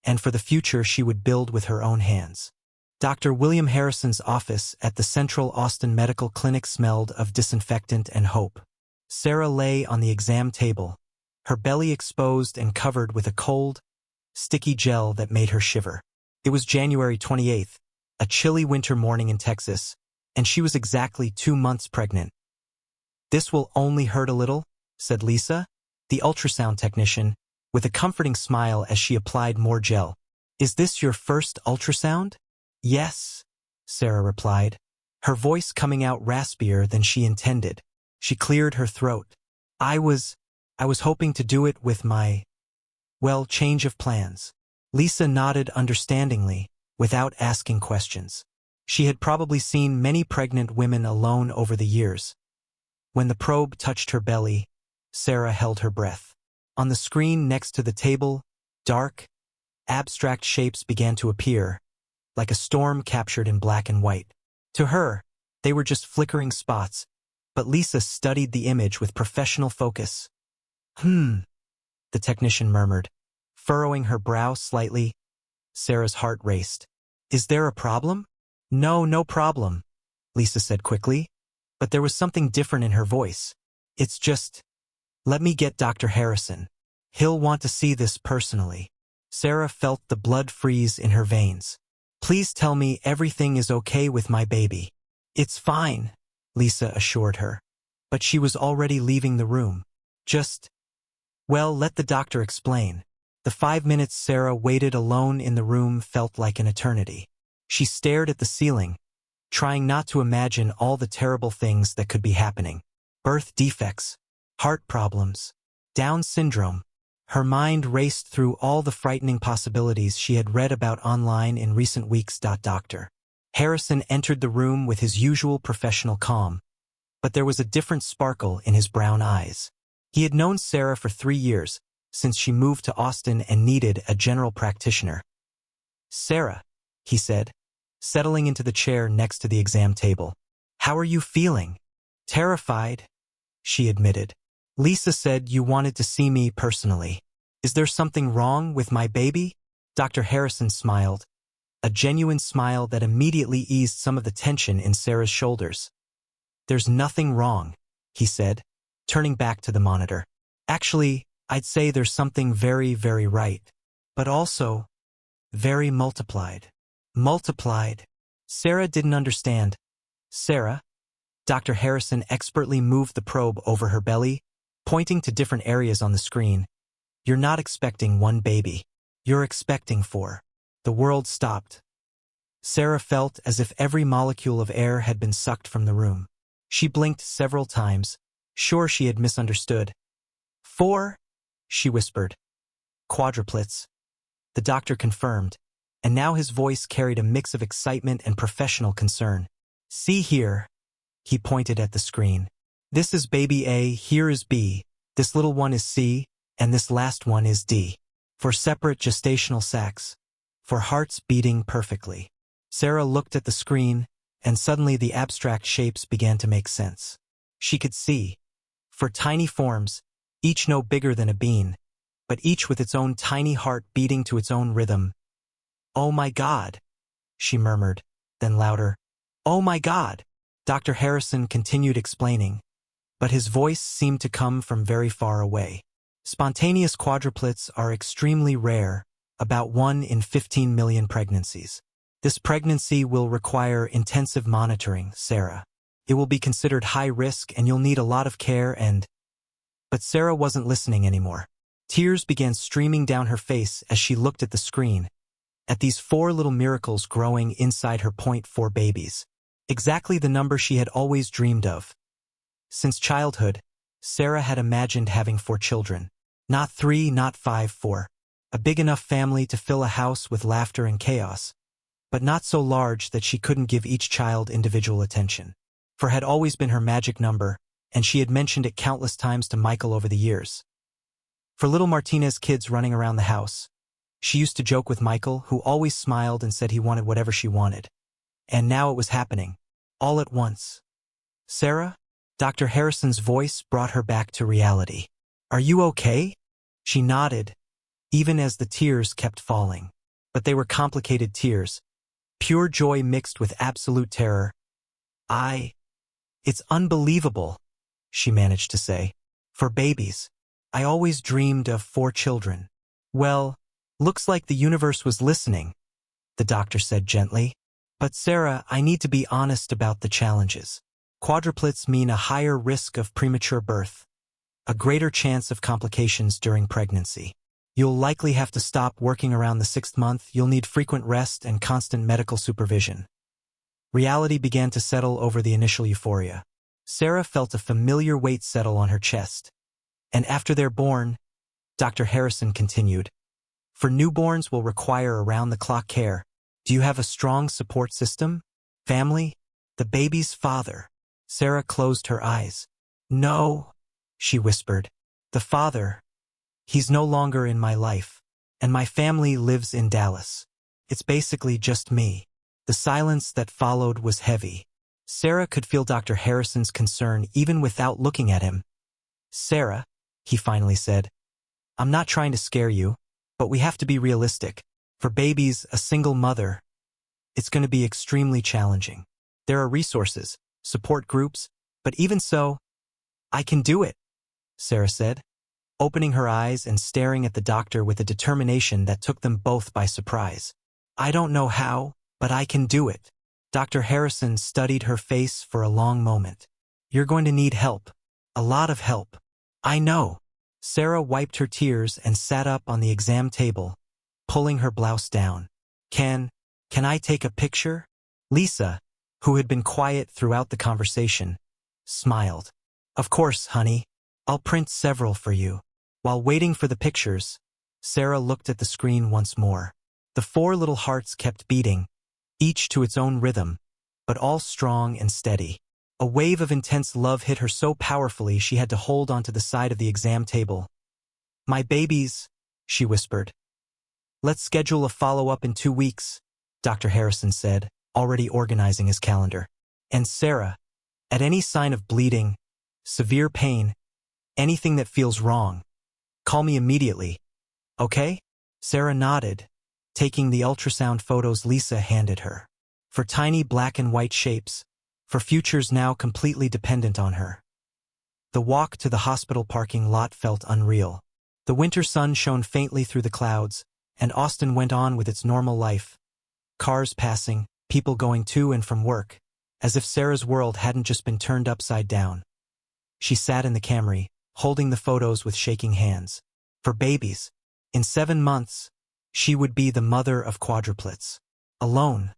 and for the future she would build with her own hands. Dr. William Harrison's office at the Central Austin Medical Clinic smelled of disinfectant and hope. Sarah lay on the exam table, her belly exposed and covered with a cold, sticky gel that made her shiver. It was January 28th, a chilly winter morning in Texas, and she was exactly 2 months pregnant. "This will only hurt a little," said Lisa, the ultrasound technician, with a comforting smile as she applied more gel. "Is this your first ultrasound?" "Yes," Sarah replied, her voice coming out raspier than she intended. She cleared her throat. I was hoping to do it with my, change of plans." Lisa nodded understandingly, without asking questions. She had probably seen many pregnant women alone over the years. When the probe touched her belly, Sarah held her breath. On the screen next to the table, dark, abstract shapes began to appear, like a storm captured in black and white. To her, they were just flickering spots, but Lisa studied the image with professional focus. The technician murmured, furrowing her brow slightly. Sarah's heart raced. "Is there a problem?" No problem," Lisa said quickly, but there was something different in her voice. "It's just, let me get Dr. Harrison. He'll want to see this personally." Sarah felt the blood freeze in her veins. "Please tell me everything is okay with my baby." "It's fine," Lisa assured her. But she was already leaving the room. Let the doctor explain." The 5 minutes Sarah waited alone in the room felt like an eternity. She stared at the ceiling, trying not to imagine all the terrible things that could be happening. Birth defects, heart problems, Down syndrome. Her mind raced through all the frightening possibilities she had read about online in recent weeks. Dr. Harrison entered the room with his usual professional calm, but there was a different sparkle in his brown eyes. He had known Sarah for 3 years, since she moved to Austin and needed a general practitioner. "Sarah," he said, settling into the chair next to the exam table. "How are you feeling?" "Terrified," she admitted. "Lisa said you wanted to see me personally. Is there something wrong with my baby?" Dr. Harrison smiled, a genuine smile that immediately eased some of the tension in Sarah's shoulders. "There's nothing wrong," he said, turning back to the monitor. "Actually, I'd say there's something very, very right, but also very multiplied." Multiplied? Sarah didn't understand. "Sarah?" Dr. Harrison expertly moved the probe over her belly, pointing to different areas on the screen. "You're not expecting 1 baby. You're expecting 4. The world stopped. Sarah felt as if every molecule of air had been sucked from the room. She blinked several times, sure she had misunderstood. 4? She whispered. "Quadruplets." The doctor confirmed, and now his voice carried a mix of excitement and professional concern. "See here." He pointed at the screen. "This is baby A, here is B, this little one is C, and this last one is D. For separate gestational sacs. For hearts beating perfectly." Sarah looked at the screen, and suddenly the abstract shapes began to make sense. She could see. For tiny forms, each no bigger than a bean, but each with its own tiny heart beating to its own rhythm. "Oh my God," she murmured, then louder, "Oh my God." Dr. Harrison continued explaining, but his voice seemed to come from very far away. "Spontaneous quadruplets are extremely rare, about 1 in 15 million pregnancies. This pregnancy will require intensive monitoring, Sarah. It will be considered high risk and you'll need a lot of care and—" But Sarah wasn't listening anymore. Tears began streaming down her face as she looked at the screen, at these 4 little miracles growing inside her 0.4 babies. Exactly the number she had always dreamed of. Since childhood, Sarah had imagined having 4 children. Not 3, not 5, 4. A big enough family to fill a house with laughter and chaos, but not so large that she couldn't give each child individual attention. 4 had always been her magic number, and she had mentioned it countless times to Michael over the years. For little Martinez kids running around the house, she used to joke with Michael, who always smiled and said he wanted whatever she wanted. And now it was happening, all at once. Sarah? Dr. Harrison's voice brought her back to reality. Are you okay? She nodded, even as the tears kept falling. But they were complicated tears, pure joy mixed with absolute terror. It's unbelievable, she managed to say. For babies, I always dreamed of 4 children. Well, looks like the universe was listening, the doctor said gently. But Sarah, I need to be honest about the challenges. Quadruplets mean a higher risk of premature birth, a greater chance of complications during pregnancy. You'll likely have to stop working around the 6th month. You'll need frequent rest and constant medical supervision. Reality began to settle over the initial euphoria. Sarah felt a familiar weight settle on her chest. And after they're born, Dr. Harrison continued, for newborns will require around-the-clock care. Do you have a strong support system? Family? The baby's father. Sarah closed her eyes. No, she whispered. The father. He's no longer in my life, and my family lives in Dallas. It's basically just me. The silence that followed was heavy. Sarah could feel Dr. Harrison's concern even without looking at him. Sarah, he finally said, I'm not trying to scare you, but we have to be realistic. For babies, a single mother, it's going to be extremely challenging. There are resources, support groups, but even so, I can do it, Sarah said, opening her eyes and staring at the doctor with a determination that took them both by surprise. I don't know how, but I can do it. Dr. Harrison studied her face for a long moment. You're going to need help. A lot of help. I know. Sarah wiped her tears and sat up on the exam table, pulling her blouse down. Can I take a picture? Lisa, who had been quiet throughout the conversation, smiled. Of course, honey. I'll print several for you. While waiting for the pictures, Sarah looked at the screen once more. The 4 little hearts kept beating, each to its own rhythm, but all strong and steady. A wave of intense love hit her so powerfully she had to hold onto the side of the exam table. My babies, she whispered. Let's schedule a follow-up in 2 weeks, Dr. Harrison said, already organizing his calendar. And Sarah, at any sign of bleeding, severe pain, anything that feels wrong, call me immediately. Okay? Sarah nodded, taking the ultrasound photos Lisa handed her. For tiny black and white shapes, for futures now completely dependent on her. The walk to the hospital parking lot felt unreal. The winter sun shone faintly through the clouds, and Austin went on with its normal life. Cars passing, people going to and from work, as if Sarah's world hadn't just been turned upside down. She sat in the Camry, holding the photos with shaking hands. For babies, in 7 months, she would be the mother of quadruplets. Alone.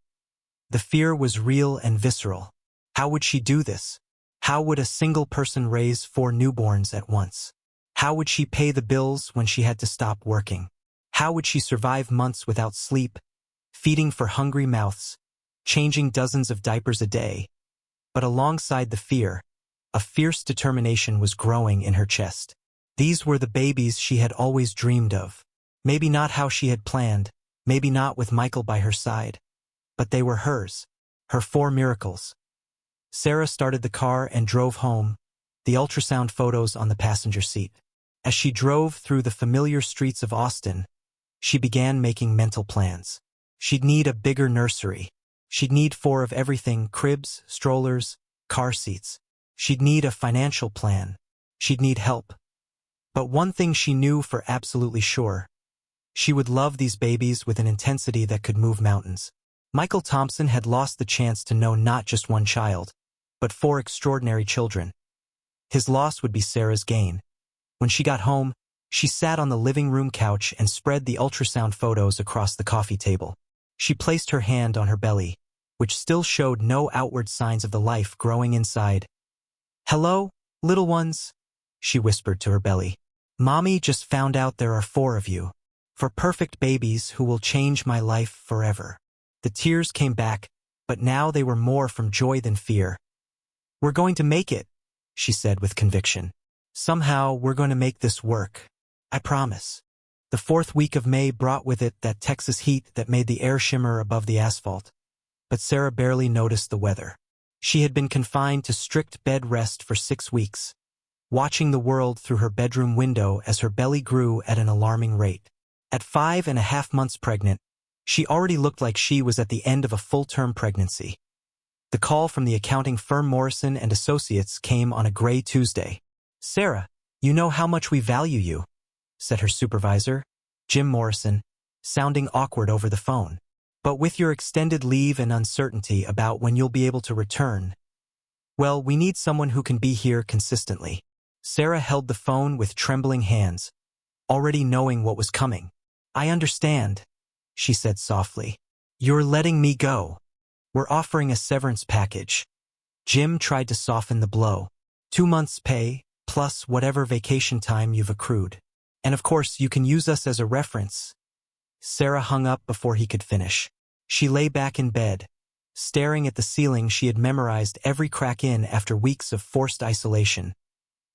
The fear was real and visceral. How would she do this? How would a single person raise 4 newborns at once? How would she pay the bills when she had to stop working? How would she survive months without sleep, feeding for hungry mouths, changing dozens of diapers a day? But alongside the fear, a fierce determination was growing in her chest. These were the babies she had always dreamed of. Maybe not how she had planned, maybe not with Michael by her side, but they were hers, her 4 miracles. Sarah started the car and drove home, the ultrasound photos on the passenger seat. As she drove through the familiar streets of Austin, she began making mental plans. She'd need a bigger nursery. She'd need 4 of everything: cribs, strollers, car seats. She'd need a financial plan. She'd need help. But one thing she knew for absolutely sure: she would love these babies with an intensity that could move mountains. Michael Thompson had lost the chance to know not just 1 child, but 4 extraordinary children. His loss would be Sarah's gain. When she got home, she sat on the living room couch and spread the ultrasound photos across the coffee table. She placed her hand on her belly, which still showed no outward signs of the life growing inside. Hello, little ones, she whispered to her belly. Mommy just found out there are 4 of you. 4 perfect babies who will change my life forever. The tears came back, but now they were more from joy than fear. We're going to make it, she said with conviction. Somehow we're going to make this work. I promise. The 4th week of May brought with it that Texas heat that made the air shimmer above the asphalt. But Sarah barely noticed the weather. She had been confined to strict bed rest for 6 weeks, watching the world through her bedroom window as her belly grew at an alarming rate. At 5.5 months pregnant, she already looked like she was at the end of a full-term pregnancy. The call from the accounting firm Morrison and Associates came on a gray Tuesday. "Sarah, you know how much we value you," said her supervisor, Jim Morrison, sounding awkward over the phone. "But with your extended leave and uncertainty about when you'll be able to return, well, we need someone who can be here consistently." Sarah held the phone with trembling hands, already knowing what was coming. "I understand," she said softly. "You're letting me go. We're offering a severance package." Jim tried to soften the blow. 2 months' pay, plus whatever vacation time you've accrued. And of course, you can use us as a reference. Sarah hung up before he could finish. She lay back in bed, staring at the ceiling she had memorized every crack in after weeks of forced isolation,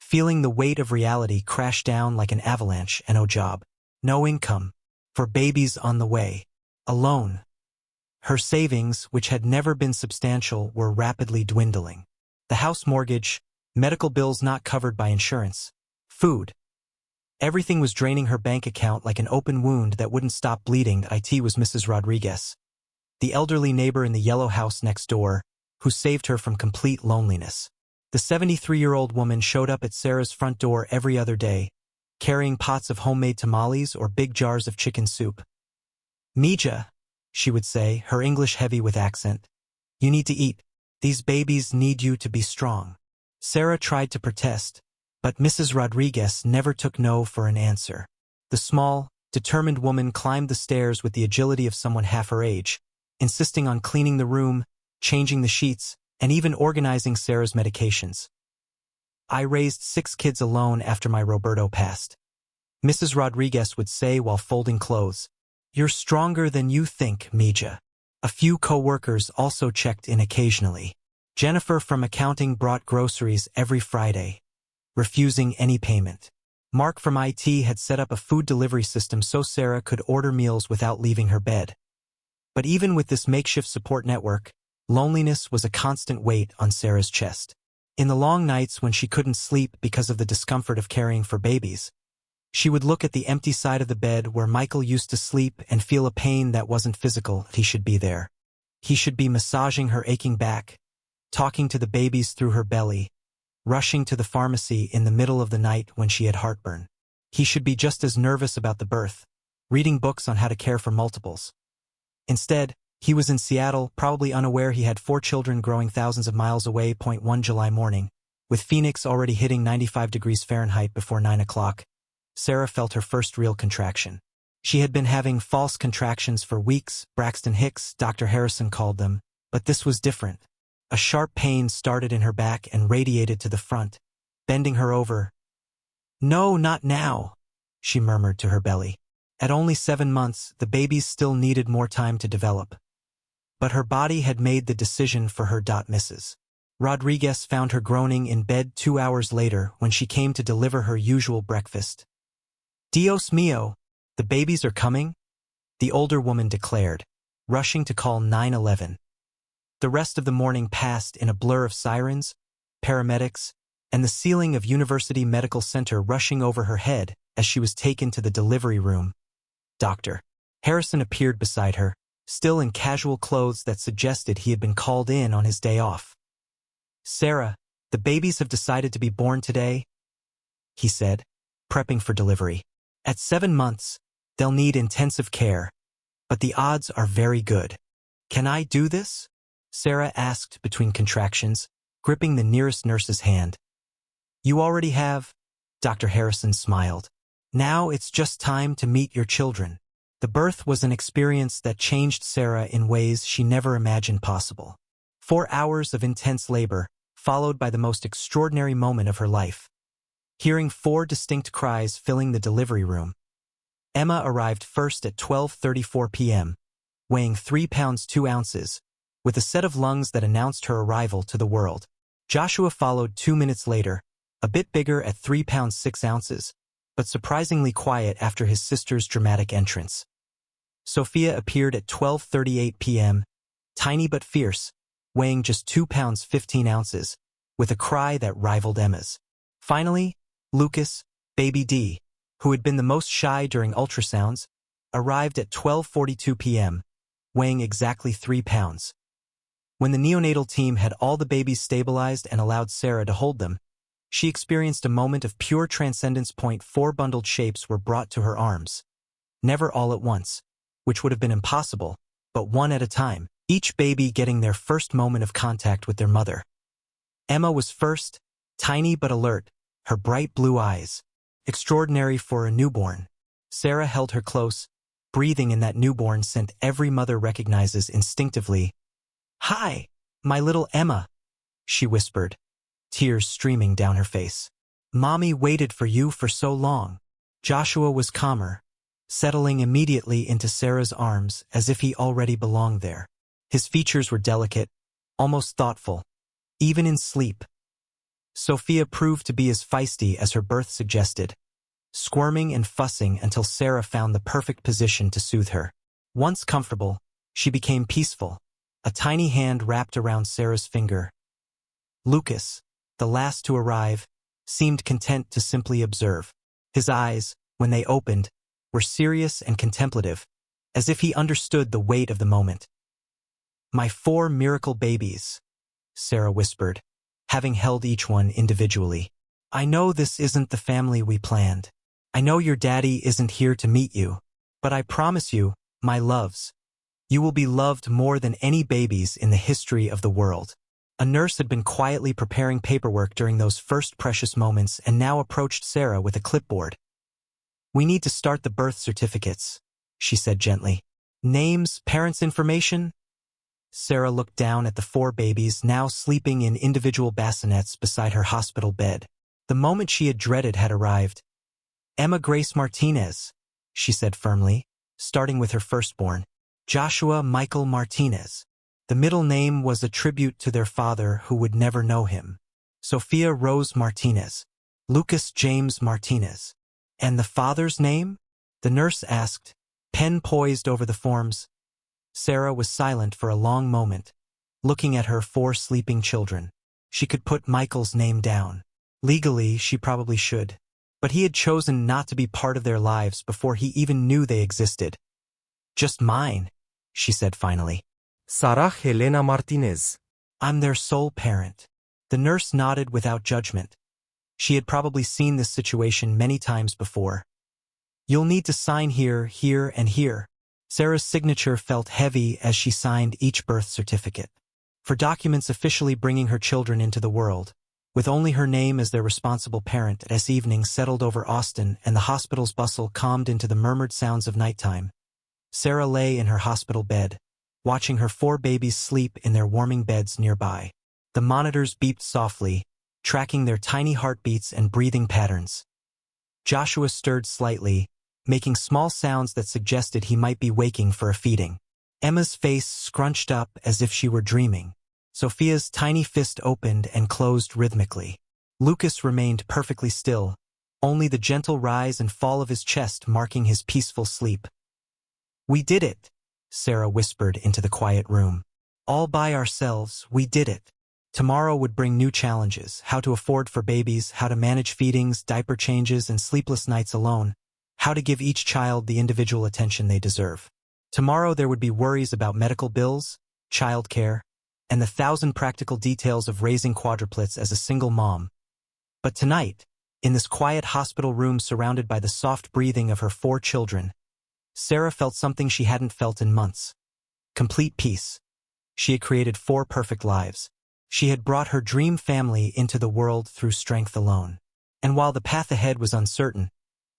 feeling the weight of reality crash down like an avalanche. And no job, no income, 4 babies on the way, alone. Her savings, which had never been substantial, were rapidly dwindling. The house mortgage, medical bills not covered by insurance, food. Everything was draining her bank account like an open wound that wouldn't stop bleeding. It was Mrs. Rodriguez, the elderly neighbor in the yellow house next door, who saved her from complete loneliness. The 73-year-old woman showed up at Sarah's front door every other day, carrying pots of homemade tamales or big jars of chicken soup. "Mija," she would say, her English heavy with accent, "you need to eat. These babies need you to be strong." Sarah tried to protest, but Mrs. Rodriguez never took no for an answer. The small, determined woman climbed the stairs with the agility of someone half her age, insisting on cleaning the room, changing the sheets, and even organizing Sarah's medications. "I raised 6 kids alone after my Roberto passed," Mrs. Rodriguez would say while folding clothes. "You're stronger than you think, Mija." A few co-workers also checked in occasionally. Jennifer from accounting brought groceries every Friday, refusing any payment. Mark from IT had set up a food delivery system so Sarah could order meals without leaving her bed. But even with this makeshift support network, loneliness was a constant weight on Sarah's chest. In the long nights when she couldn't sleep because of the discomfort of caring for babies, she would look at the empty side of the bed where Michael used to sleep and feel a pain that wasn't physical. He should be there. He should be massaging her aching back, talking to the babies through her belly, rushing to the pharmacy in the middle of the night when she had heartburn. He should be just as nervous about the birth, reading books on how to care for multiples. Instead, he was in Seattle, probably unaware he had 4 children growing thousands of miles away. One July morning, with Phoenix already hitting 95 degrees Fahrenheit before 9 o'clock, Sarah felt her first real contraction. She had been having false contractions for weeks, Braxton Hicks, Dr. Harrison called them, but this was different. A sharp pain started in her back and radiated to the front, bending her over. "No, not now," she murmured to her belly. At only 7 months, the babies still needed more time to develop. But her body had made the decision for her. Mrs. Rodriguez found her groaning in bed 2 hours later when she came to deliver her usual breakfast. "Dios mío, the babies are coming?" the older woman declared, rushing to call 911. The rest of the morning passed in a blur of sirens, paramedics, and the ceiling of University Medical Center rushing over her head as she was taken to the delivery room. Dr. Harrison appeared beside her, still in casual clothes that suggested he had been called in on his day off. "Sarah, the babies have decided to be born today," he said, prepping for delivery. "At 7 months, they'll need intensive care, but the odds are very good. Can I do this?" Sarah asked between contractions, gripping the nearest nurse's hand. "You already have," Dr. Harrison smiled. "Now it's just time to meet your children." The birth was an experience that changed Sarah in ways she never imagined possible. 4 hours of intense labor, followed by the most extraordinary moment of her life. hearing 4 distinct cries filling the delivery room. Emma arrived first at 12:34 p.m., weighing 3 pounds 2 ounces, with a set of lungs that announced her arrival to the world. Joshua followed 2 minutes later, a bit bigger at 3 pounds 6 ounces, but surprisingly quiet after his sister's dramatic entrance. Sophia appeared at 12:38 p.m., tiny but fierce, weighing just 2 pounds 15 ounces, with a cry that rivaled Emma's. Finally, Lucas, baby D, who had been the most shy during ultrasounds, arrived at 12:42 p.m., weighing exactly 3 pounds. When the neonatal team had all the babies stabilized and allowed Sarah to hold them, she experienced a moment of pure transcendence. 4 bundled shapes were brought to her arms. Never all at once, which would have been impossible, but one at a time, each baby getting their first moment of contact with their mother. Emma was first, tiny but alert, her bright blue eyes. Extraordinary for a newborn. Sarah held her close, breathing in that newborn scent every mother recognizes instinctively. "Hi, my little Emma," she whispered, tears streaming down her face. "Mommy waited for you for so long." Joshua was calmer, settling immediately into Sarah's arms as if he already belonged there. His features were delicate, almost thoughtful, even in sleep. Sophia proved to be as feisty as her birth suggested, squirming and fussing until Sarah found the perfect position to soothe her. Once comfortable, she became peaceful, a tiny hand wrapped around Sarah's finger. Lucas, the last to arrive, seemed content to simply observe. His eyes, when they opened, were serious and contemplative, as if he understood the weight of the moment. "My 4 miracle babies," Sarah whispered, having held each one individually. "I know this isn't the family we planned. I know your daddy isn't here to meet you, but I promise you, my loves, you will be loved more than any babies in the history of the world." A nurse had been quietly preparing paperwork during those first precious moments and now approached Sarah with a clipboard. "We need to start the birth certificates," she said gently. "Names, parents' information?" Sarah looked down at the 4 babies now sleeping in individual bassinets beside her hospital bed. The moment she had dreaded had arrived. "Emma Grace Martinez," she said firmly, starting with her firstborn, Joshua Michael Martinez. The middle name was a tribute to their father who would never know him. Sophia Rose Martinez, Lucas James Martinez. "And the father's name?" the nurse asked, pen poised over the forms. Sarah was silent for a long moment, looking at her 4 sleeping children. She could put Michael's name down. Legally, she probably should. But he had chosen not to be part of their lives before he even knew they existed. "Just mine," she said finally. Sarah Helena Martinez. "I'm their sole parent." The nurse nodded without judgment. She had probably seen this situation many times before. "You'll need to sign here, here, and here." Sarah's signature felt heavy as she signed each birth certificate. For documents officially bringing her children into the world, with only her name as their responsible parent. As evening settled over Austin and the hospital's bustle calmed into the murmured sounds of nighttime, Sarah lay in her hospital bed, watching her 4 babies sleep in their warming beds nearby. The monitors beeped softly, tracking their tiny heartbeats and breathing patterns. Joshua stirred slightly, making small sounds that suggested he might be waking for a feeding. Emma's face scrunched up as if she were dreaming. Sophia's tiny fist opened and closed rhythmically. Lucas remained perfectly still, only the gentle rise and fall of his chest marking his peaceful sleep. "We did it," Sarah whispered into the quiet room. "All by ourselves, we did it." Tomorrow would bring new challenges: how to afford for babies, how to manage feedings, diaper changes, and sleepless nights alone, how to give each child the individual attention they deserve. Tomorrow there would be worries about medical bills, childcare, and the 1,000 practical details of raising quadruplets as a single mom. But tonight, in this quiet hospital room surrounded by the soft breathing of her 4 children, Sarah felt something she hadn't felt in months. Complete peace. She had created 4 perfect lives. She had brought her dream family into the world through strength alone. And while the path ahead was uncertain,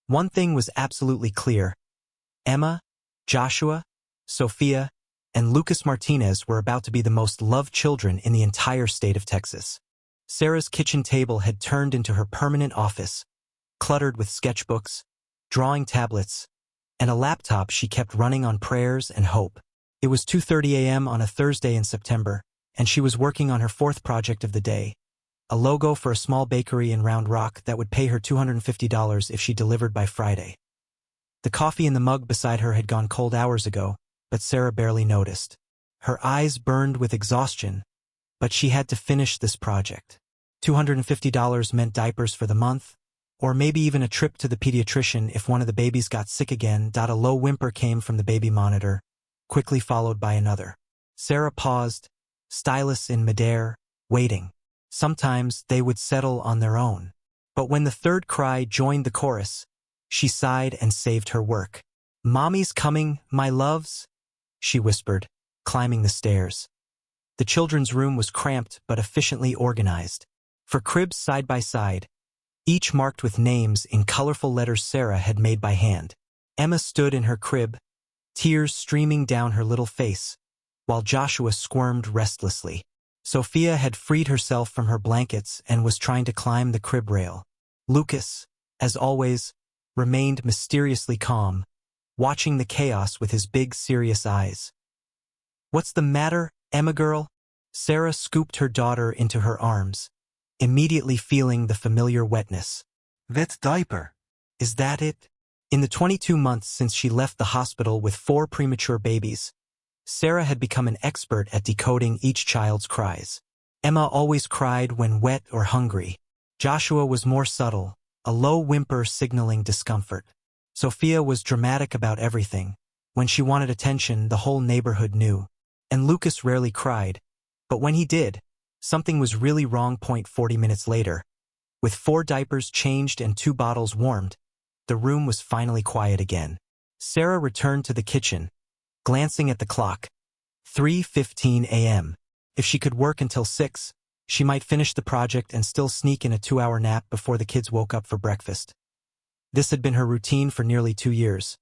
one thing was absolutely clear. Emma, Joshua, Sophia, and Lucas Martinez were about to be the most loved children in the entire state of Texas. Sarah's kitchen table had turned into her permanent office, cluttered with sketchbooks, drawing tablets, and a laptop she kept running on prayers and hope. It was 2:30 a.m. on a Thursday in September, and she was working on her fourth project of the day, a logo for a small bakery in Round Rock that would pay her $250 if she delivered by Friday. The coffee in the mug beside her had gone cold hours ago, but Sarah barely noticed. Her eyes burned with exhaustion, but she had to finish this project. $250 meant diapers for the month, or maybe even a trip to the pediatrician if one of the babies got sick again. A low whimper came from the baby monitor, quickly followed by another. Sarah paused, stylus in midair, waiting. Sometimes they would settle on their own. But when the third cry joined the chorus, she sighed and saved her work. "Mommy's coming, my loves," she whispered, climbing the stairs. The children's room was cramped but efficiently organized. For cribs side by side, each marked with names in colorful letters Sarah had made by hand. Emma stood in her crib, tears streaming down her little face, while Joshua squirmed restlessly. Sophia had freed herself from her blankets and was trying to climb the crib rail. Lucas, as always, remained mysteriously calm, watching the chaos with his big, serious eyes. "What's the matter, Emma girl?" Sarah scooped her daughter into her arms, immediately feeling the familiar wetness. Wet diaper. Is that it? In the 22 months since she left the hospital with 4 premature babies, Sarah had become an expert at decoding each child's cries. Emma always cried when wet or hungry. Joshua was more subtle, a low whimper signaling discomfort. Sophia was dramatic about everything. When she wanted attention, the whole neighborhood knew. And Lucas rarely cried, but when he did, something was really wrong. 40 minutes later, with 4 diapers changed and 2 bottles warmed, the room was finally quiet again. Sarah returned to the kitchen, glancing at the clock. 3:15 a.m. If she could work until 6, she might finish the project and still sneak in a 2-hour nap before the kids woke up for breakfast. This had been her routine for nearly 2 years.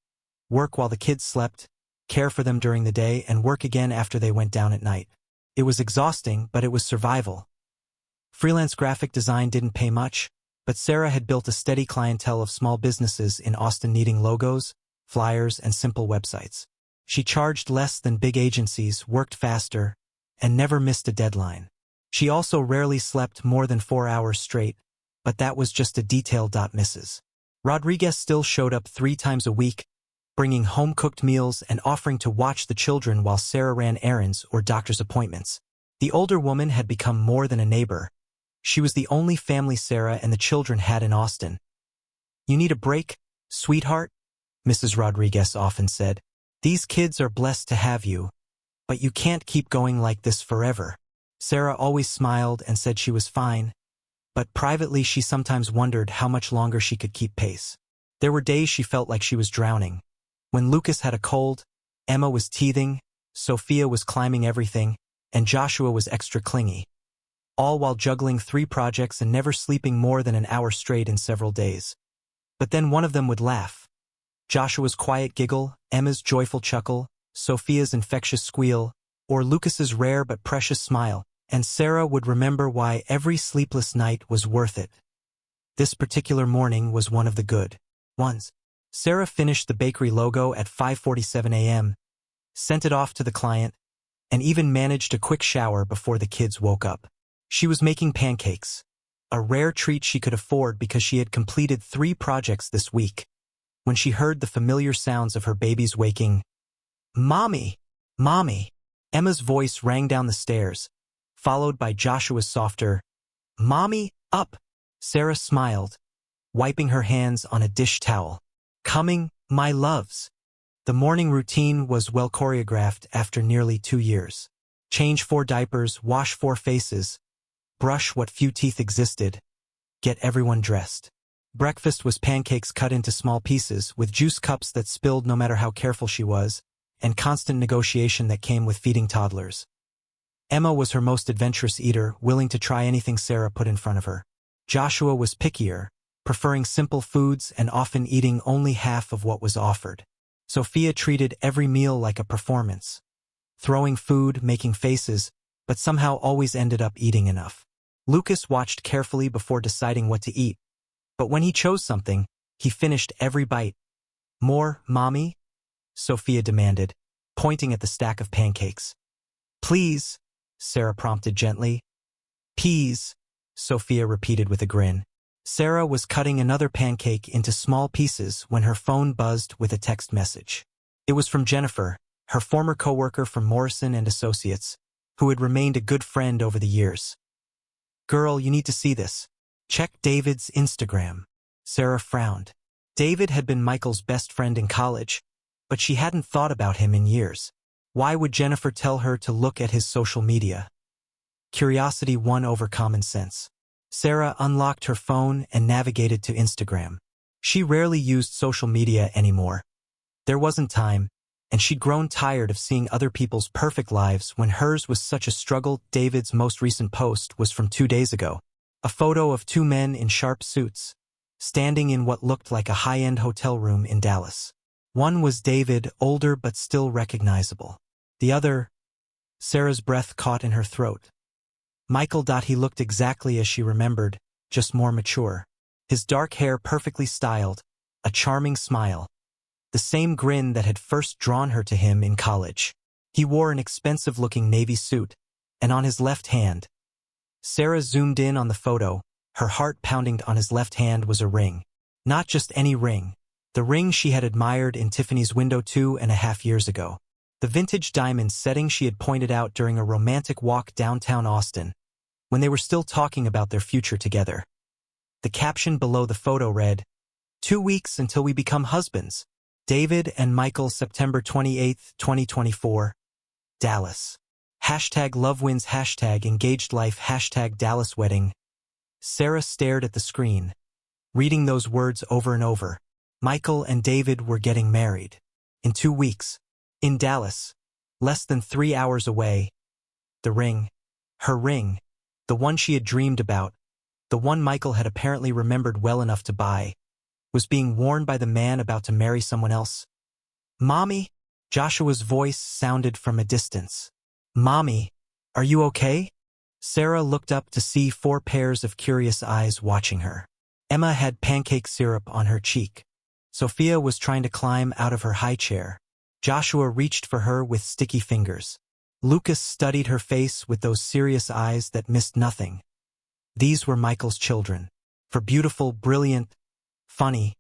Work while the kids slept, care for them during the day, and work again after they went down at night. It was exhausting, but it was survival. Freelance graphic design didn't pay much, but Sarah had built a steady clientele of small businesses in Austin needing logos, flyers, and simple websites. She charged less than big agencies, worked faster, and never missed a deadline. She also rarely slept more than 4 hours straight, but that was just a detail. Mrs. Rodriguez still showed up 3 times a week, bringing home-cooked meals and offering to watch the children while Sarah ran errands or doctor's appointments. The older woman had become more than a neighbor. She was the only family Sarah and the children had in Austin. "You need a break, sweetheart?" Mrs. Rodriguez often said. "These kids are blessed to have you, but you can't keep going like this forever." Sarah always smiled and said she was fine, but privately she sometimes wondered how much longer she could keep pace. There were days she felt like she was drowning. When Lucas had a cold, Emma was teething, Sophia was climbing everything, and Joshua was extra clingy. All while juggling 3 projects and never sleeping more than an hour straight in several days. But then one of them would laugh. Joshua's quiet giggle, Emma's joyful chuckle, Sophia's infectious squeal, or Lucas's rare but precious smile, and Sarah would remember why every sleepless night was worth it. This particular morning was one of the good ones. Sarah finished the bakery logo at 5:47 a.m., sent it off to the client, and even managed a quick shower before the kids woke up. She was making pancakes, a rare treat she could afford because she had completed 3 projects this week. When she heard the familiar sounds of her babies waking, "Mommy! Mommy!" Emma's voice rang down the stairs, followed by Joshua's softer, "Mommy, up!" Sarah smiled, wiping her hands on a dish towel. "Coming, my loves." The morning routine was well choreographed after nearly 2 years. Change 4 diapers, wash 4 faces, brush what few teeth existed, get everyone dressed. Breakfast was pancakes cut into small pieces, with juice cups that spilled no matter how careful she was, and constant negotiation that came with feeding toddlers. Emma was her most adventurous eater, willing to try anything Sarah put in front of her. Joshua was pickier, preferring simple foods and often eating only half of what was offered. Sophia treated every meal like a performance, throwing food, making faces, but somehow always ended up eating enough. Lucas watched carefully before deciding what to eat, but when he chose something, he finished every bite. More, Mommy? Sophia demanded, pointing at the stack of pancakes. Please, Sarah prompted gently. Peas, Sophia repeated with a grin. Sarah was cutting another pancake into small pieces when her phone buzzed with a text message. It was from Jennifer, her former coworker from Morrison and Associates, who had remained a good friend over the years. Girl, you need to see this. Check David's Instagram. Sarah frowned. David had been Michael's best friend in college, but she hadn't thought about him in years. Why would Jennifer tell her to look at his social media? Curiosity won over common sense. Sarah unlocked her phone and navigated to Instagram. She rarely used social media anymore. There wasn't time, and she'd grown tired of seeing other people's perfect lives when hers was such a struggle. David's most recent post was from 2 days ago. A photo of two men in sharp suits, standing in what looked like a high-end hotel room in Dallas. One was David, older but still recognizable. The other, Sarah's breath caught in her throat. Michael. He looked exactly as she remembered, just more mature. His dark hair perfectly styled, a charming smile. The same grin that had first drawn her to him in college. He wore an expensive-looking navy suit, and on his left hand. Sarah zoomed in on the photo, her heart pounding. On his left hand was a ring. Not just any ring. The ring she had admired in Tiffany's window 2.5 years ago. The vintage diamond setting she had pointed out during a romantic walk downtown Austin, when they were still talking about their future together. The caption below the photo read, 2 weeks until we become husbands. David and Michael, September 28, 2024. Dallas. Hashtag love wins, hashtag engaged life, hashtag Dallas wedding. Sarah stared at the screen, reading those words over and over. Michael and David were getting married. In 2 weeks. In Dallas. Less than 3 hours away. The ring. Her ring. The one she had dreamed about. The one Michael had apparently remembered well enough to buy. Was being worn by the man about to marry someone else. Mommy? Joshua's voice sounded from a distance. Mommy, are you okay? Sarah looked up to see 4 pairs of curious eyes watching her. Emma had pancake syrup on her cheek. Sophia was trying to climb out of her high chair. Joshua reached for her with sticky fingers. Lucas studied her face with those serious eyes that missed nothing. These were Michael's children. For beautiful, brilliant, funny,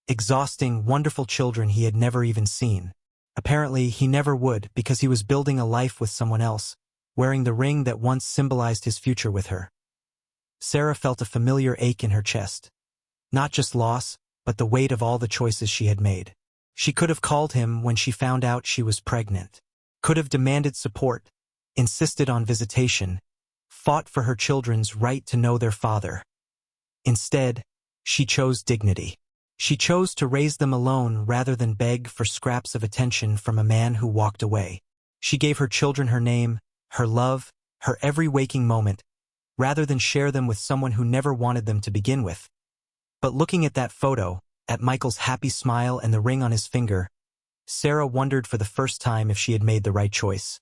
exhausting, wonderful children he had never even seen. Apparently, he never would because he was building a life with someone else, wearing the ring that once symbolized his future with her. Sarah felt a familiar ache in her chest. Not just loss, but the weight of all the choices she had made. She could have called him when she found out she was pregnant. Could have demanded support, insisted on visitation, fought for her children's right to know their father. Instead, she chose dignity. She chose to raise them alone rather than beg for scraps of attention from a man who walked away. She gave her children her name, her love, her every waking moment, rather than share them with someone who never wanted them to begin with. But looking at that photo, at Michael's happy smile and the ring on his finger, Sarah wondered for the first time if she had made the right choice.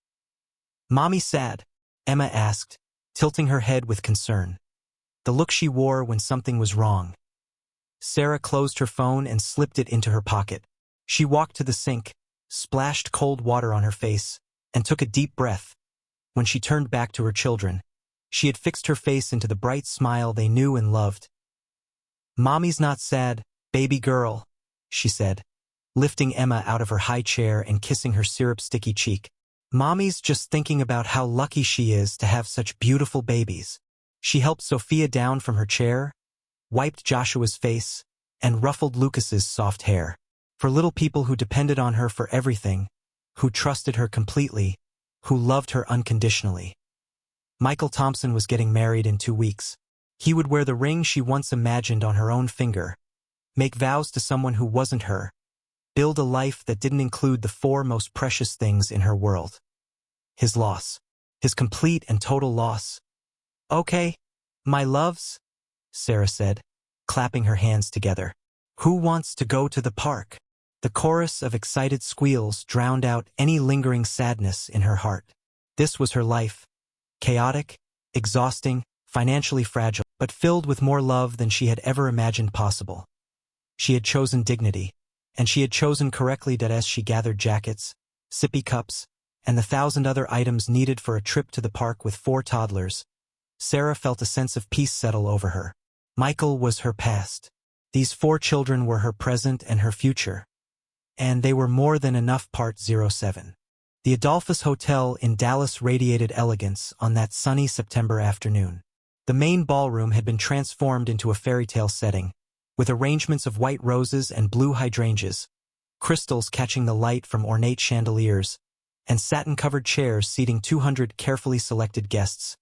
Mommy sad? Emma asked, tilting her head with concern. The look she wore when something was wrong. Sarah closed her phone and slipped it into her pocket. She walked to the sink, splashed cold water on her face, and took a deep breath. When she turned back to her children, she had fixed her face into the bright smile they knew and loved. Mommy's not sad, baby girl, she said, lifting Emma out of her high chair and kissing her syrup-sticky cheek. Mommy's just thinking about how lucky she is to have such beautiful babies. She helped Sophia down from her chair, wiped Joshua's face, and ruffled Lucas's soft hair. For little people who depended on her for everything, who trusted her completely, who loved her unconditionally. Michael Thompson was getting married in 2 weeks. He would wear the ring she once imagined on her own finger, make vows to someone who wasn't her, build a life that didn't include the 4 most precious things in her world. His loss. His complete and total loss. Okay, my loves, Sarah said, clapping her hands together. Who wants to go to the park? The chorus of excited squeals drowned out any lingering sadness in her heart. This was her life. Chaotic, exhausting, financially fragile, but filled with more love than she had ever imagined possible. She had chosen dignity, and she had chosen correctly that as she gathered jackets, sippy cups, and the 1,000 other items needed for a trip to the park with 4 toddlers, Sarah felt a sense of peace settle over her. Michael was her past. These 4 children were her present and her future. And they were more than enough. Part 07. The Adolphus Hotel in Dallas radiated elegance on that sunny September afternoon. The main ballroom had been transformed into a fairy tale setting, with arrangements of white roses and blue hydrangeas, crystals catching the light from ornate chandeliers, and satin-covered chairs seating 200 carefully selected guests.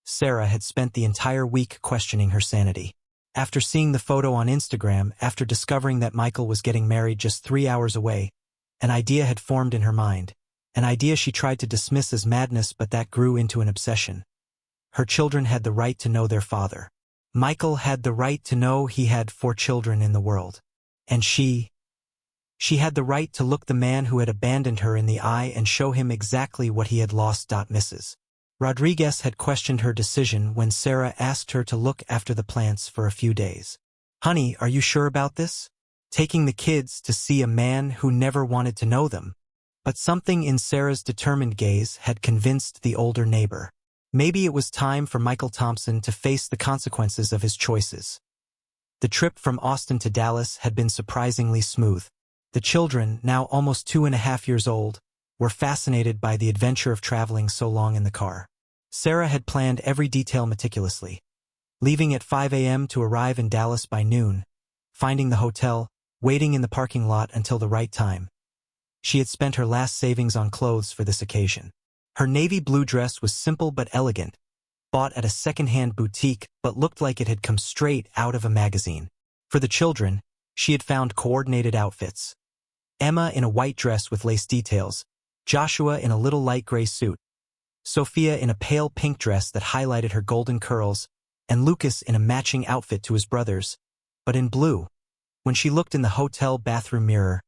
Sarah had spent the entire week questioning her sanity. After seeing the photo on Instagram, after discovering that Michael was getting married just 3 hours away, an idea had formed in her mind, an idea she tried to dismiss as madness, but that grew into an obsession. Her children had the right to know their father. Michael had the right to know he had 4 children in the world. And she had the right to look the man who had abandoned her in the eye and show him exactly what he had lost. Mrs. Rodriguez had questioned her decision when Sarah asked her to look after the plants for a few days. "Honey, are you sure about this? Taking the kids to see a man who never wanted to know them?" But something in Sarah's determined gaze had convinced the older neighbor. Maybe it was time for Michael Thompson to face the consequences of his choices. The trip from Austin to Dallas had been surprisingly smooth. The children, now almost 2.5 years old, were fascinated by the adventure of traveling so long in the car. Sarah had planned every detail meticulously, leaving at 5 a.m. to arrive in Dallas by noon, finding the hotel, waiting in the parking lot until the right time. She had spent her last savings on clothes for this occasion. Her navy blue dress was simple but elegant, bought at a second-hand boutique but looked like it had come straight out of a magazine. For the children, she had found coordinated outfits. Emma in a white dress with lace details, Joshua in a little light gray suit, Sophia in a pale pink dress that highlighted her golden curls, and Lucas in a matching outfit to his brothers, but in blue. When she looked in the hotel bathroom mirror,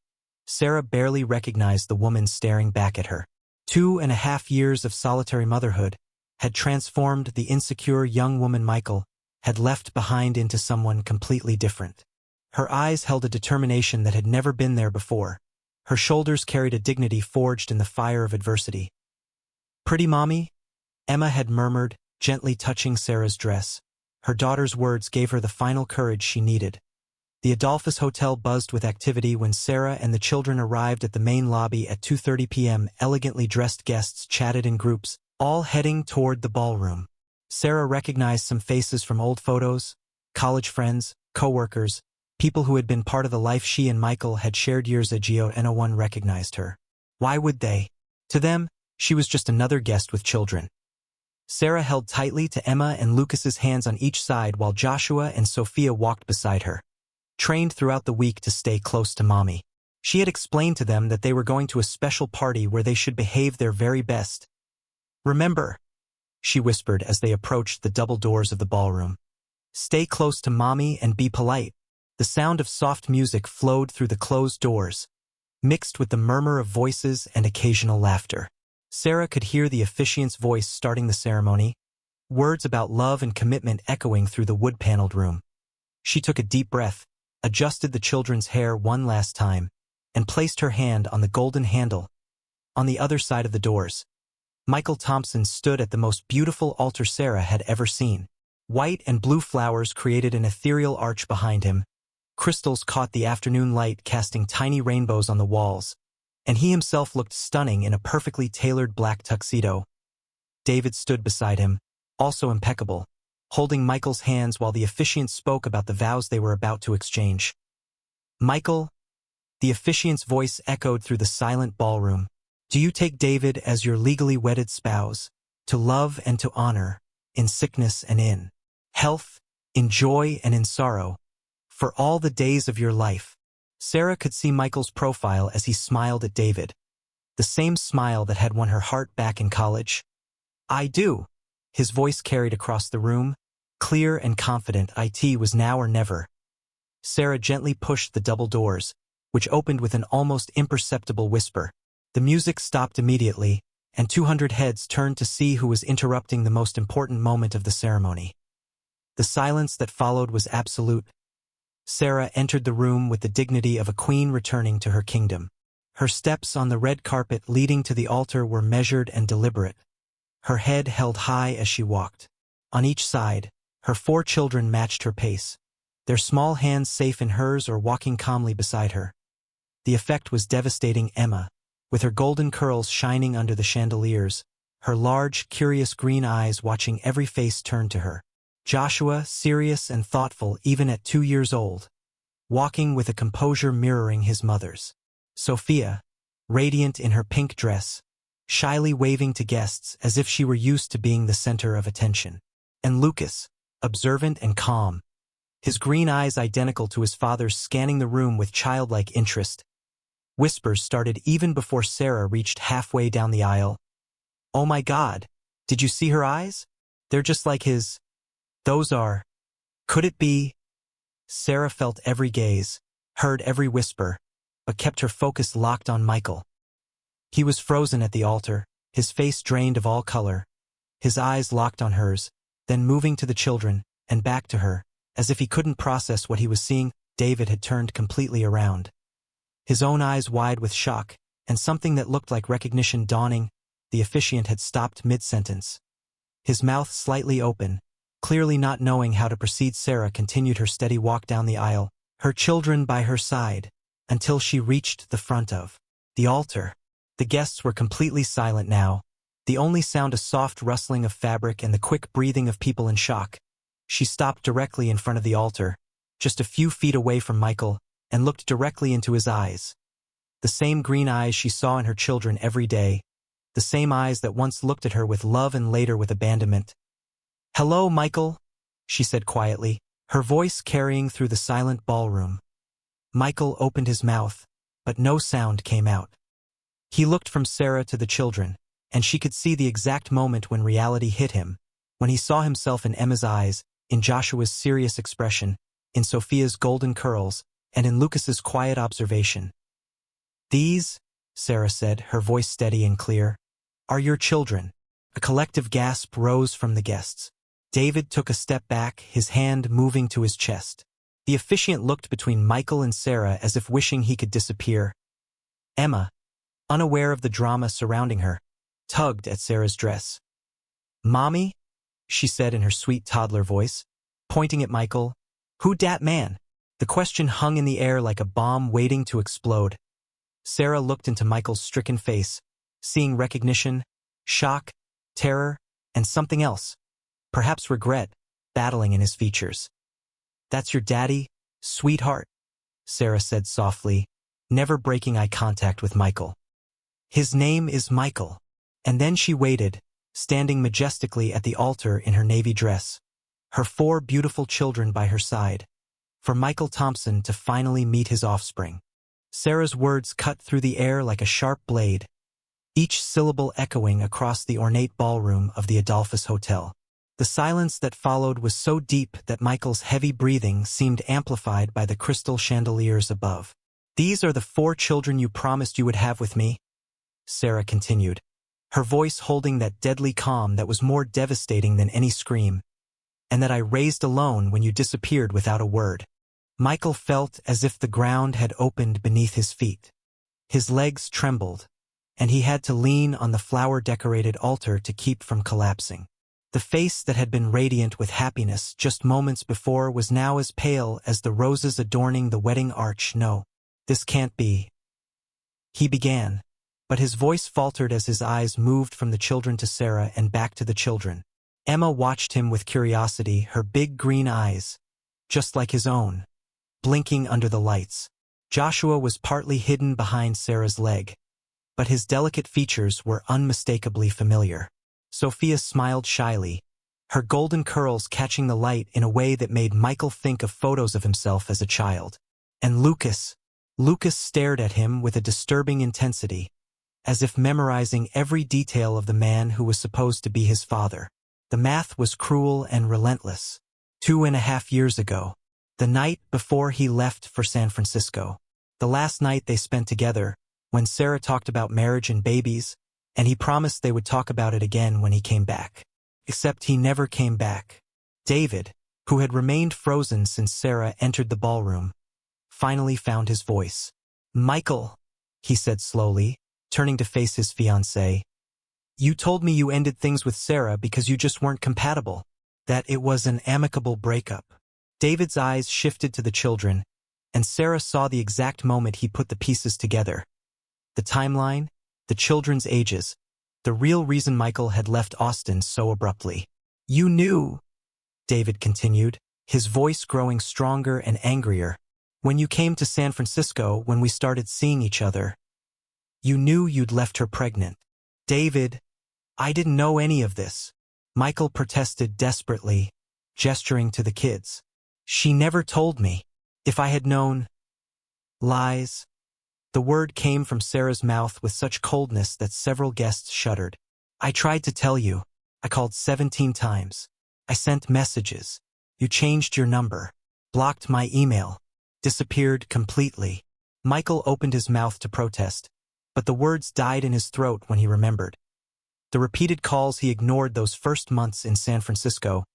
Sarah barely recognized the woman staring back at her. 2.5 years of solitary motherhood had transformed the insecure young woman Michael had left behind into someone completely different. Her eyes held a determination that had never been there before. Her shoulders carried a dignity forged in the fire of adversity. "Pretty mommy?" Emma had murmured, gently touching Sarah's dress. Her daughter's words gave her the final courage she needed. The Adolphus Hotel buzzed with activity when Sarah and the children arrived at the main lobby at 2:30 p.m. Elegantly dressed guests chatted in groups, all heading toward the ballroom. Sarah recognized some faces from old photos, college friends, co-workers, people who had been part of the life she and Michael had shared years ago, and no one recognized her. Why would they? To them, she was just another guest with children. Sarah held tightly to Emma and Lucas's hands on each side while Joshua and Sophia walked beside her, trained throughout the week to stay close to mommy. She had explained to them that they were going to a special party where they should behave their very best. "Remember," she whispered as they approached the double doors of the ballroom. "Stay close to mommy and be polite." The sound of soft music flowed through the closed doors, mixed with the murmur of voices and occasional laughter. Sarah could hear the officiant's voice starting the ceremony, words about love and commitment echoing through the wood-paneled room. She took a deep breath, adjusted the children's hair one last time, and placed her hand on the golden handle. On the other side of the doors, Michael Thompson stood at the most beautiful altar Sarah had ever seen. White and blue flowers created an ethereal arch behind him. Crystals caught the afternoon light, casting tiny rainbows on the walls, and he himself looked stunning in a perfectly tailored black tuxedo. David stood beside him, also impeccable, holding Michael's hands while the officiant spoke about the vows they were about to exchange. "Michael," the officiant's voice echoed through the silent ballroom, "do you take David as your legally wedded spouse, to love and to honor, in sickness and in health, in joy and in sorrow, for all the days of your life?" Sarah could see Michael's profile as he smiled at David, the same smile that had won her heart back in college. "I do." His voice carried across the room, clear and confident. It was now or never. Sarah gently pushed the double doors, which opened with an almost imperceptible whisper. The music stopped immediately, and 200 heads turned to see who was interrupting the most important moment of the ceremony. The silence that followed was absolute. Sarah entered the room with the dignity of a queen returning to her kingdom. Her steps on the red carpet leading to the altar were measured and deliberate. Her head held high as she walked. On each side, her 4 children matched her pace, their small hands safe in hers or walking calmly beside her. The effect was devastating. Emma, with her golden curls shining under the chandeliers, her large, curious green eyes watching every face turned to her. Joshua, serious and thoughtful even at 2 years old, walking with a composure mirroring his mother's. Sophia, radiant in her pink dress, shyly waving to guests as if she were used to being the center of attention. And Lucas, observant and calm, his green eyes identical to his father's, scanning the room with childlike interest. Whispers started even before Sarah reached halfway down the aisle. "Oh my God, did you see her eyes? They're just like his. Those are. Could it be?" Sarah felt every gaze, heard every whisper, but kept her focus locked on Michael. He was frozen at the altar, his face drained of all color, his eyes locked on hers, then moving to the children, and back to her, as if he couldn't process what he was seeing. David had turned completely around, his own eyes wide with shock, and something that looked like recognition dawning. The officiant had stopped mid-sentence, his mouth slightly open, clearly not knowing how to proceed. Sarah continued her steady walk down the aisle, her children by her side, until she reached the front of the altar. The guests were completely silent now, the only sound a soft rustling of fabric and the quick breathing of people in shock. She stopped directly in front of the altar, just a few feet away from Michael, and looked directly into his eyes. The same green eyes she saw in her children every day, the same eyes that once looked at her with love and later with abandonment. "Hello, Michael," she said quietly, her voice carrying through the silent ballroom. Michael opened his mouth, but no sound came out. He looked from Sarah to the children, and she could see the exact moment when reality hit him, when he saw himself in Emma's eyes, in Joshua's serious expression, in Sophia's golden curls, and in Lucas's quiet observation. "These," Sarah said, her voice steady and clear, "are your children." A collective gasp rose from the guests. David took a step back, his hand moving to his chest. The officiant looked between Michael and Sarah as if wishing he could disappear. Emma, unaware of the drama surrounding her, tugged at Sarah's dress. "Mommy?" she said in her sweet toddler voice, pointing at Michael. "Who dat man?" The question hung in the air like a bomb waiting to explode. Sarah looked into Michael's stricken face, seeing recognition, shock, terror, and something else, perhaps regret, battling in his features. "That's your daddy, sweetheart," Sarah said softly, never breaking eye contact with Michael. "His name is Michael." And then she waited, standing majestically at the altar in her navy dress, her 4 beautiful children by her side, for Michael Thompson to finally meet his offspring. Sarah's words cut through the air like a sharp blade, each syllable echoing across the ornate ballroom of the Adolphus Hotel. The silence that followed was so deep that Michael's heavy breathing seemed amplified by the crystal chandeliers above. "These are the 4 children you promised you would have with me," Sarah continued, her voice holding that deadly calm that was more devastating than any scream, "and that I raised alone when you disappeared without a word." Michael felt as if the ground had opened beneath his feet. His legs trembled, and he had to lean on the flower-decorated altar to keep from collapsing. The face that had been radiant with happiness just moments before was now as pale as the roses adorning the wedding arch. "No, this can't be," he began, but his voice faltered as his eyes moved from the children to Sarah and back to the children. Emma watched him with curiosity, her big green eyes, just like his own, blinking under the lights. Joshua was partly hidden behind Sarah's leg, but his delicate features were unmistakably familiar. Sophia smiled shyly, her golden curls catching the light in a way that made Michael think of photos of himself as a child. And Lucas stared at him with a disturbing intensity, as if memorizing every detail of the man who was supposed to be his father. The math was cruel and relentless. 2.5 years ago, the night before he left for San Francisco, the last night they spent together, when Sarah talked about marriage and babies, and he promised they would talk about it again when he came back. Except he never came back. David, who had remained frozen since Sarah entered the ballroom, finally found his voice. "Michael," he said slowly, turning to face his fiancée, "you told me you ended things with Sarah because you just weren't compatible, that it was an amicable breakup." David's eyes shifted to the children, and Sarah saw the exact moment he put the pieces together. The timeline, the children's ages, the real reason Michael had left Austin so abruptly. "You knew," David continued, his voice growing stronger and angrier, "when you came to San Francisco, when we started seeing each other. You knew you'd left her pregnant." "David, I didn't know any of this," Michael protested desperately, gesturing to the kids. "She never told me. If I had known—" "Lies." The word came from Sarah's mouth with such coldness that several guests shuddered. "I tried to tell you. I called 17 times. I sent messages. You changed your number, blocked my email, disappeared completely." Michael opened his mouth to protest, but the words died in his throat when he remembered. The repeated calls he ignored those first months in San Francisco,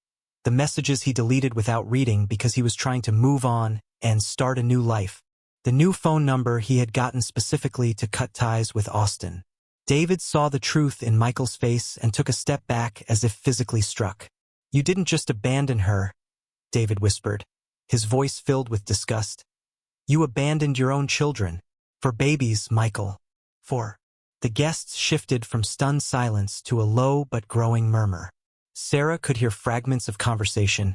the messages he deleted without reading because he was trying to move on and start a new life, the new phone number he had gotten specifically to cut ties with Austin. David saw the truth in Michael's face and took a step back as if physically struck. "You didn't just abandon her," David whispered, his voice filled with disgust. "You abandoned your own children. For babies, Michael. For—" The guests shifted from stunned silence to a low but growing murmur. Sarah could hear fragments of conversation.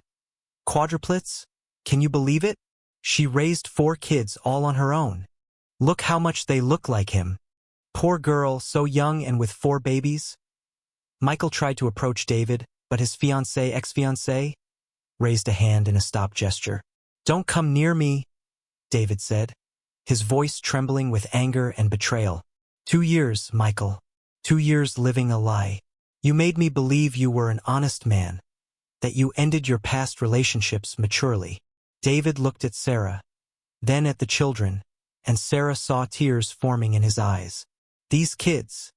"Quadruplets? Can you believe it? She raised 4 kids all on her own. Look how much they look like him. Poor girl, so young and with 4 babies." Michael tried to approach David, but his ex-fiancée, raised a hand in a stop gesture. "Don't come near me," David said, his voice trembling with anger and betrayal. 2 years, Michael. 2 years living a lie. You made me believe you were an honest man, that you ended your past relationships maturely." David looked at Sarah, then at the children, and Sarah saw tears forming in his eyes. "These kids,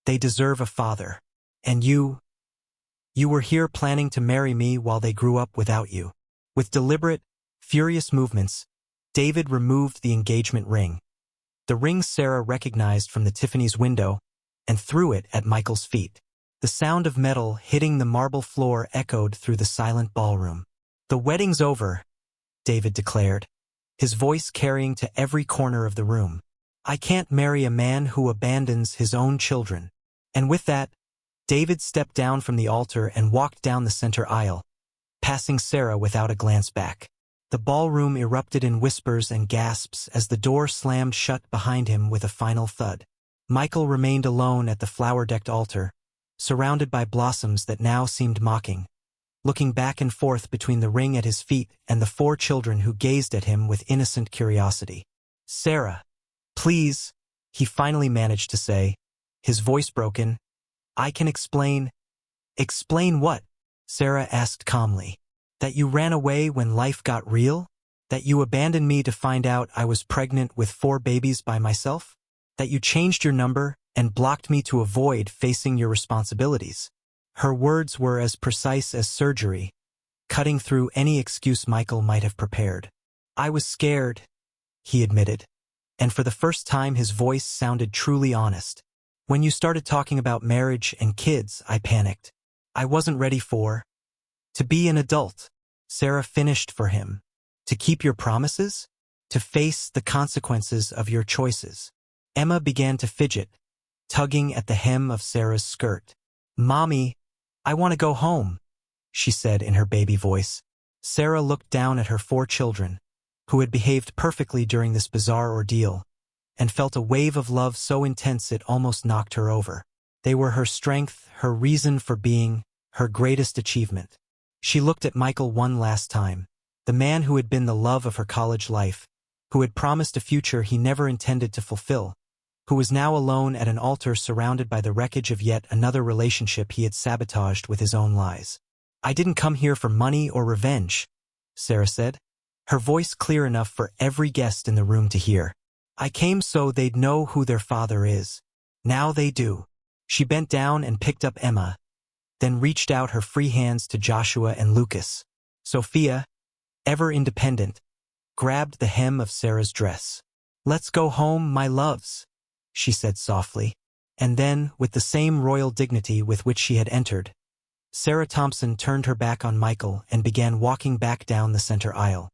they deserve a father. And you were here planning to marry me while they grew up without you." With deliberate, furious movements, David removed the engagement ring, the ring Sarah recognized from the Tiffany's window, and threw it at Michael's feet. The sound of metal hitting the marble floor echoed through the silent ballroom. "The wedding's over," David declared, his voice carrying to every corner of the room. "I can't marry a man who abandons his own children." And with that, David stepped down from the altar and walked down the center aisle, passing Sarah without a glance back. The ballroom erupted in whispers and gasps as the door slammed shut behind him with a final thud. Michael remained alone at the flower-decked altar, surrounded by blossoms that now seemed mocking, looking back and forth between the ring at his feet and the 4 children who gazed at him with innocent curiosity. "Sarah, please," he finally managed to say, his voice broken. "I can explain." "Explain what?" Sarah asked calmly. "That you ran away when life got real? That you abandoned me to find out I was pregnant with 4 babies by myself? That you changed your number and blocked me to avoid facing your responsibilities?" Her words were as precise as surgery, cutting through any excuse Michael might have prepared. "I was scared," he admitted, and for the first time his voice sounded truly honest. "When you started talking about marriage and kids, I panicked. I wasn't ready to be an adult." Sarah finished for him. "To keep your promises? To face the consequences of your choices." Emma began to fidget, tugging at the hem of Sarah's skirt. "Mommy, I want to go home," she said in her baby voice. Sarah looked down at her 4 children, who had behaved perfectly during this bizarre ordeal, and felt a wave of love so intense it almost knocked her over. They were her strength, her reason for being, her greatest achievement. She looked at Michael one last time, the man who had been the love of her college life, who had promised a future he never intended to fulfill, who was now alone at an altar surrounded by the wreckage of yet another relationship he had sabotaged with his own lies. "I didn't come here for money or revenge," Sarah said, her voice clear enough for every guest in the room to hear. "I came so they'd know who their father is. Now they do." She bent down and picked up Emma, then reached out her free hands to Joshua and Lucas. Sophia, ever independent, grabbed the hem of Sarah's dress. "Let's go home, my loves," she said softly. And then, with the same royal dignity with which she had entered, Sarah Thompson turned her back on Michael and began walking back down the center aisle.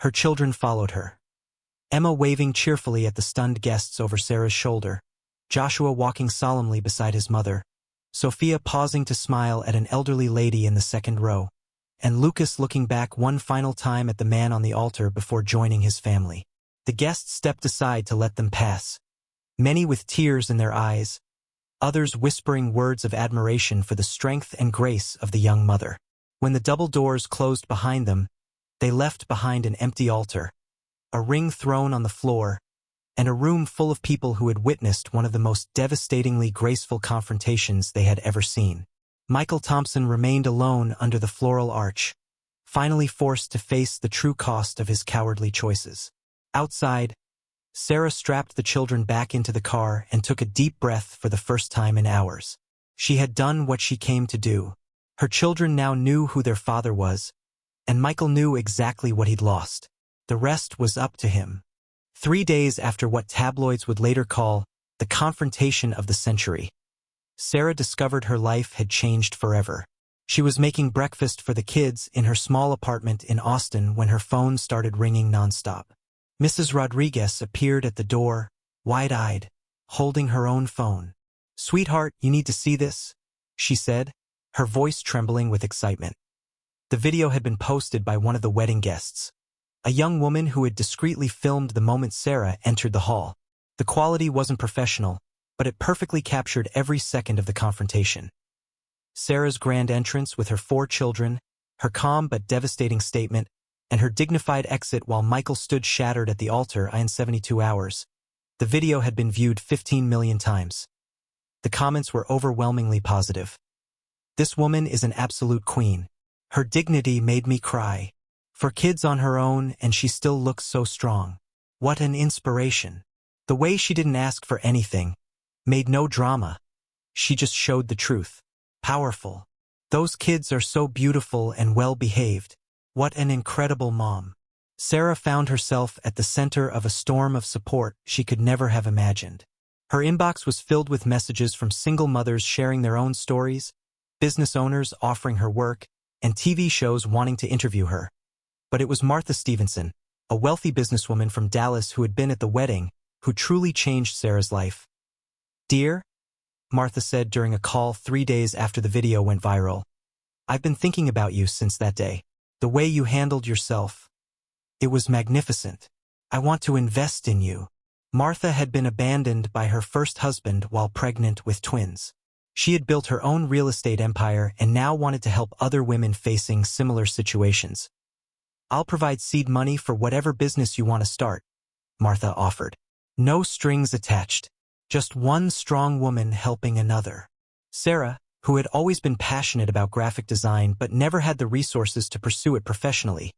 Her children followed her. Emma waving cheerfully at the stunned guests over Sarah's shoulder, Joshua walking solemnly beside his mother, Sophia pausing to smile at an elderly lady in the second row, and Lucas looking back one final time at the man on the altar before joining his family. The guests stepped aside to let them pass, many with tears in their eyes, others whispering words of admiration for the strength and grace of the young mother. When the double doors closed behind them, they left behind an empty altar, a ring thrown on the floor, and a room full of people who had witnessed one of the most devastatingly graceful confrontations they had ever seen. Michael Thompson remained alone under the floral arch, finally forced to face the true cost of his cowardly choices. Outside, Sarah strapped the children back into the car and took a deep breath for the first time in hours. She had done what she came to do. Her children now knew who their father was, and Michael knew exactly what he'd lost. The rest was up to him. 3 days after what tabloids would later call the confrontation of the century, Sarah discovered her life had changed forever. She was making breakfast for the kids in her small apartment in Austin when her phone started ringing nonstop. Mrs. Rodriguez appeared at the door, wide-eyed, holding her own phone. "Sweetheart, you need to see this," she said, her voice trembling with excitement. The video had been posted by one of the wedding guests, a young woman who had discreetly filmed the moment Sarah entered the hall. The quality wasn't professional, but it perfectly captured every second of the confrontation. Sarah's grand entrance with her 4 children, her calm but devastating statement, and her dignified exit while Michael stood shattered at the altar in 72 hours. The video had been viewed 15 million times. The comments were overwhelmingly positive. "This woman is an absolute queen. Her dignity made me cry. 4 kids on her own and she still looks so strong. What an inspiration. The way she didn't ask for anything, made no drama. She just showed the truth. Powerful. Those kids are so beautiful and well-behaved. What an incredible mom." Sarah found herself at the center of a storm of support she could never have imagined. Her inbox was filled with messages from single mothers sharing their own stories, business owners offering her work, and TV shows wanting to interview her. But it was Martha Stevenson, a wealthy businesswoman from Dallas who had been at the wedding, who truly changed Sarah's life. "Dear," Martha said during a call 3 days after the video went viral, "I've been thinking about you since that day. The way you handled yourself. It was magnificent. I want to invest in you." Martha had been abandoned by her first husband while pregnant with twins. She had built her own real estate empire and now wanted to help other women facing similar situations. "I'll provide seed money for whatever business you want to start," Martha offered. No strings attached. Just one strong woman helping another. Sarah, who had always been passionate about graphic design but never had the resources to pursue it professionally,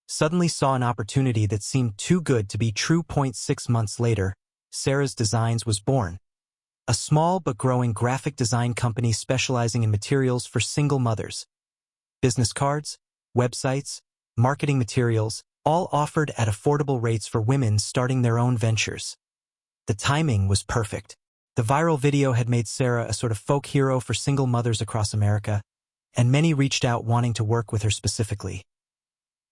suddenly saw an opportunity that seemed too good to be true. 6 months later, Sarah's Designs was born. A small but growing graphic design company specializing in materials for single mothers. Business cards, websites, marketing materials, all offered at affordable rates for women starting their own ventures. The timing was perfect. The viral video had made Sarah a sort of folk hero for single mothers across America, and many reached out wanting to work with her specifically.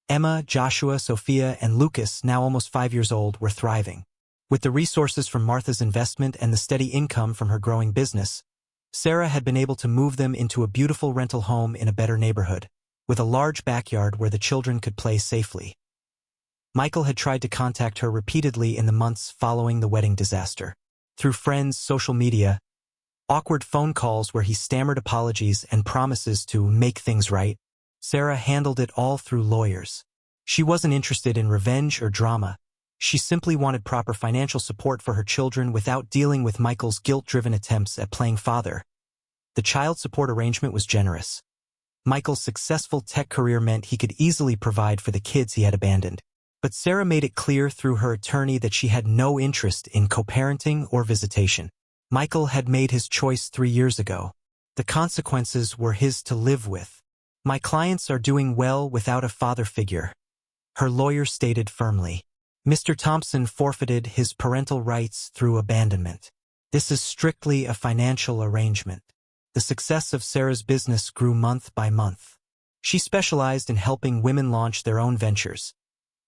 Emma, Joshua, Sophia, and Lucas, now almost 5 years old, were thriving. With the resources from Martha's investment and the steady income from her growing business, Sarah had been able to move them into a beautiful rental home in a better neighborhood, with a large backyard where the children could play safely. Michael had tried to contact her repeatedly in the months following the wedding disaster. Through friends, social media, awkward phone calls where he stammered apologies and promises to make things right. Sarah handled it all through lawyers. She wasn't interested in revenge or drama. She simply wanted proper financial support for her children without dealing with Michael's guilt-driven attempts at playing father. The child support arrangement was generous. Michael's successful tech career meant he could easily provide for the kids he had abandoned. But Sarah made it clear through her attorney that she had no interest in co-parenting or visitation. Michael had made his choice 3 years ago. The consequences were his to live with. My clients are doing well without a father figure, her lawyer stated firmly. Mr. Thompson forfeited his parental rights through abandonment. This is strictly a financial arrangement. The success of Sarah's business grew month by month. She specialized in helping women launch their own ventures,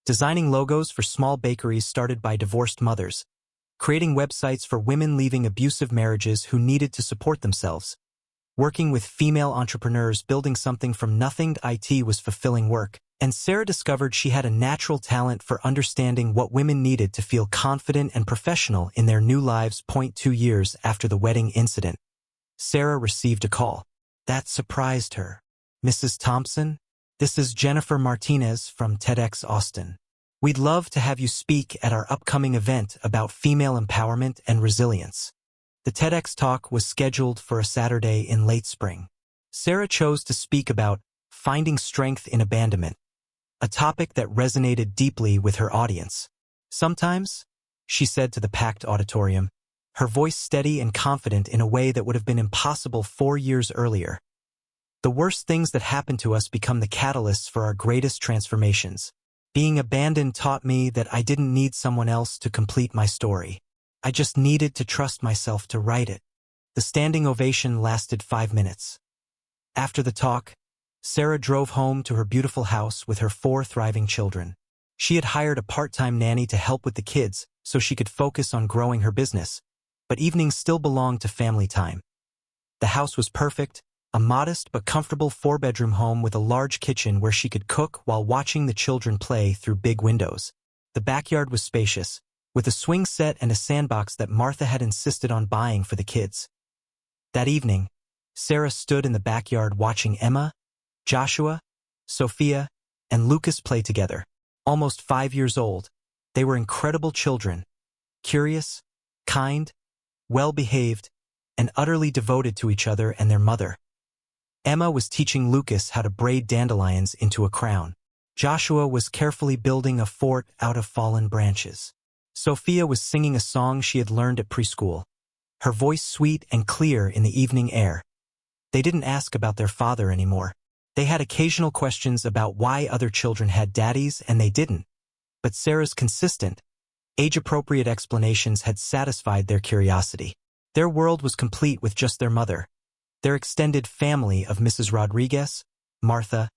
designing logos for small bakeries started by divorced mothers, creating websites for women leaving abusive marriages who needed to support themselves. Working with female entrepreneurs building something from nothing, it was fulfilling work, and Sarah discovered she had a natural talent for understanding what women needed to feel confident and professional in their new lives. 2 years after the wedding incident, Sarah received a call. That surprised her. Mrs. Thompson, this is Jennifer Martinez from TEDx Austin. We'd love to have you speak at our upcoming event about female empowerment and resilience. The TEDx talk was scheduled for a Saturday in late spring. Sarah chose to speak about finding strength in abandonment, a topic that resonated deeply with her audience. Sometimes, she said to the packed auditorium, her voice steady and confident in a way that would have been impossible 4 years earlier. The worst things that happen to us become the catalysts for our greatest transformations. Being abandoned taught me that I didn't need someone else to complete my story. I just needed to trust myself to write it. The standing ovation lasted 5 minutes. After the talk, Sarah drove home to her beautiful house with her 4 thriving children. She had hired a part-time nanny to help with the kids so she could focus on growing her business, but evenings still belonged to family time. The house was perfect, a modest but comfortable 4-bedroom home with a large kitchen where she could cook while watching the children play through big windows. The backyard was spacious, with a swing set and a sandbox that Martha had insisted on buying for the kids. That evening, Sarah stood in the backyard watching Emma, Joshua, Sophia, and Lucas play together. Almost 5 years old, they were incredible children, curious, kind, well-behaved, and utterly devoted to each other and their mother. Emma was teaching Lucas how to braid dandelions into a crown. Joshua was carefully building a fort out of fallen branches. Sophia was singing a song she had learned at preschool, her voice sweet and clear in the evening air. They didn't ask about their father anymore. They had occasional questions about why other children had daddies and they didn't, but Sarah's consistent, age-appropriate explanations had satisfied their curiosity. Their world was complete with just their mother, their extended family of Mrs. Rodriguez, Martha,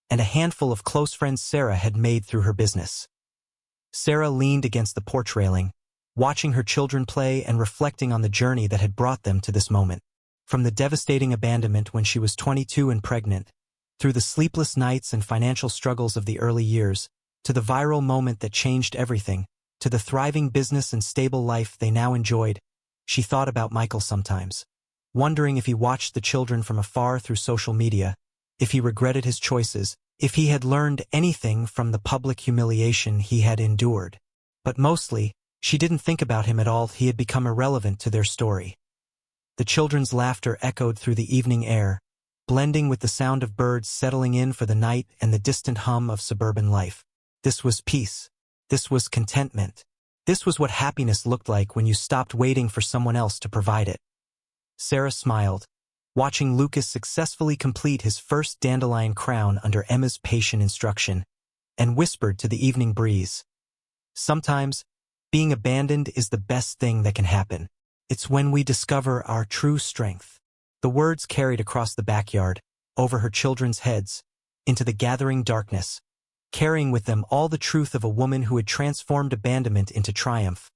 and a handful of close friends Sarah had made through her business. Sarah leaned against the porch railing, watching her children play and reflecting on the journey that had brought them to this moment. From the devastating abandonment when she was 22 and pregnant, through the sleepless nights and financial struggles of the early years, to the viral moment that changed everything, to the thriving business and stable life they now enjoyed, she thought about Michael sometimes, wondering if he watched the children from afar through social media, if he regretted his choices, if he had learned anything from the public humiliation he had endured. But mostly, she didn't think about him at all. He had become irrelevant to their story. The children's laughter echoed through the evening air, blending with the sound of birds settling in for the night and the distant hum of suburban life. This was peace. This was contentment. This was what happiness looked like when you stopped waiting for someone else to provide it. Sarah smiled, watching Lucas successfully complete his first dandelion crown under Emma's patient instruction, and whispered to the evening breeze, "Sometimes, being abandoned is the best thing that can happen. It's when we discover our true strength." The words carried across the backyard, over her children's heads, into the gathering darkness, carrying with them all the truth of a woman who had transformed abandonment into triumph,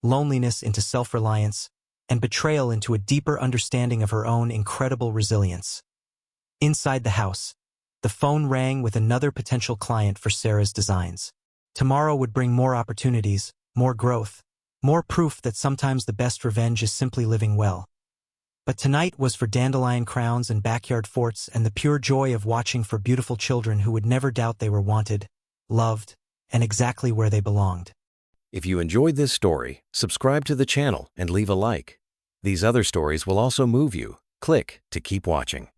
loneliness into self-reliance, and betrayal into a deeper understanding of her own incredible resilience. Inside the house, the phone rang with another potential client for Sarah's designs. Tomorrow would bring more opportunities, more growth, more proof that sometimes the best revenge is simply living well. But tonight was for dandelion crowns and backyard forts and the pure joy of watching for beautiful children who would never doubt they were wanted, loved, and exactly where they belonged. If you enjoyed this story, subscribe to the channel and leave a like. These other stories will also move you. Click to keep watching.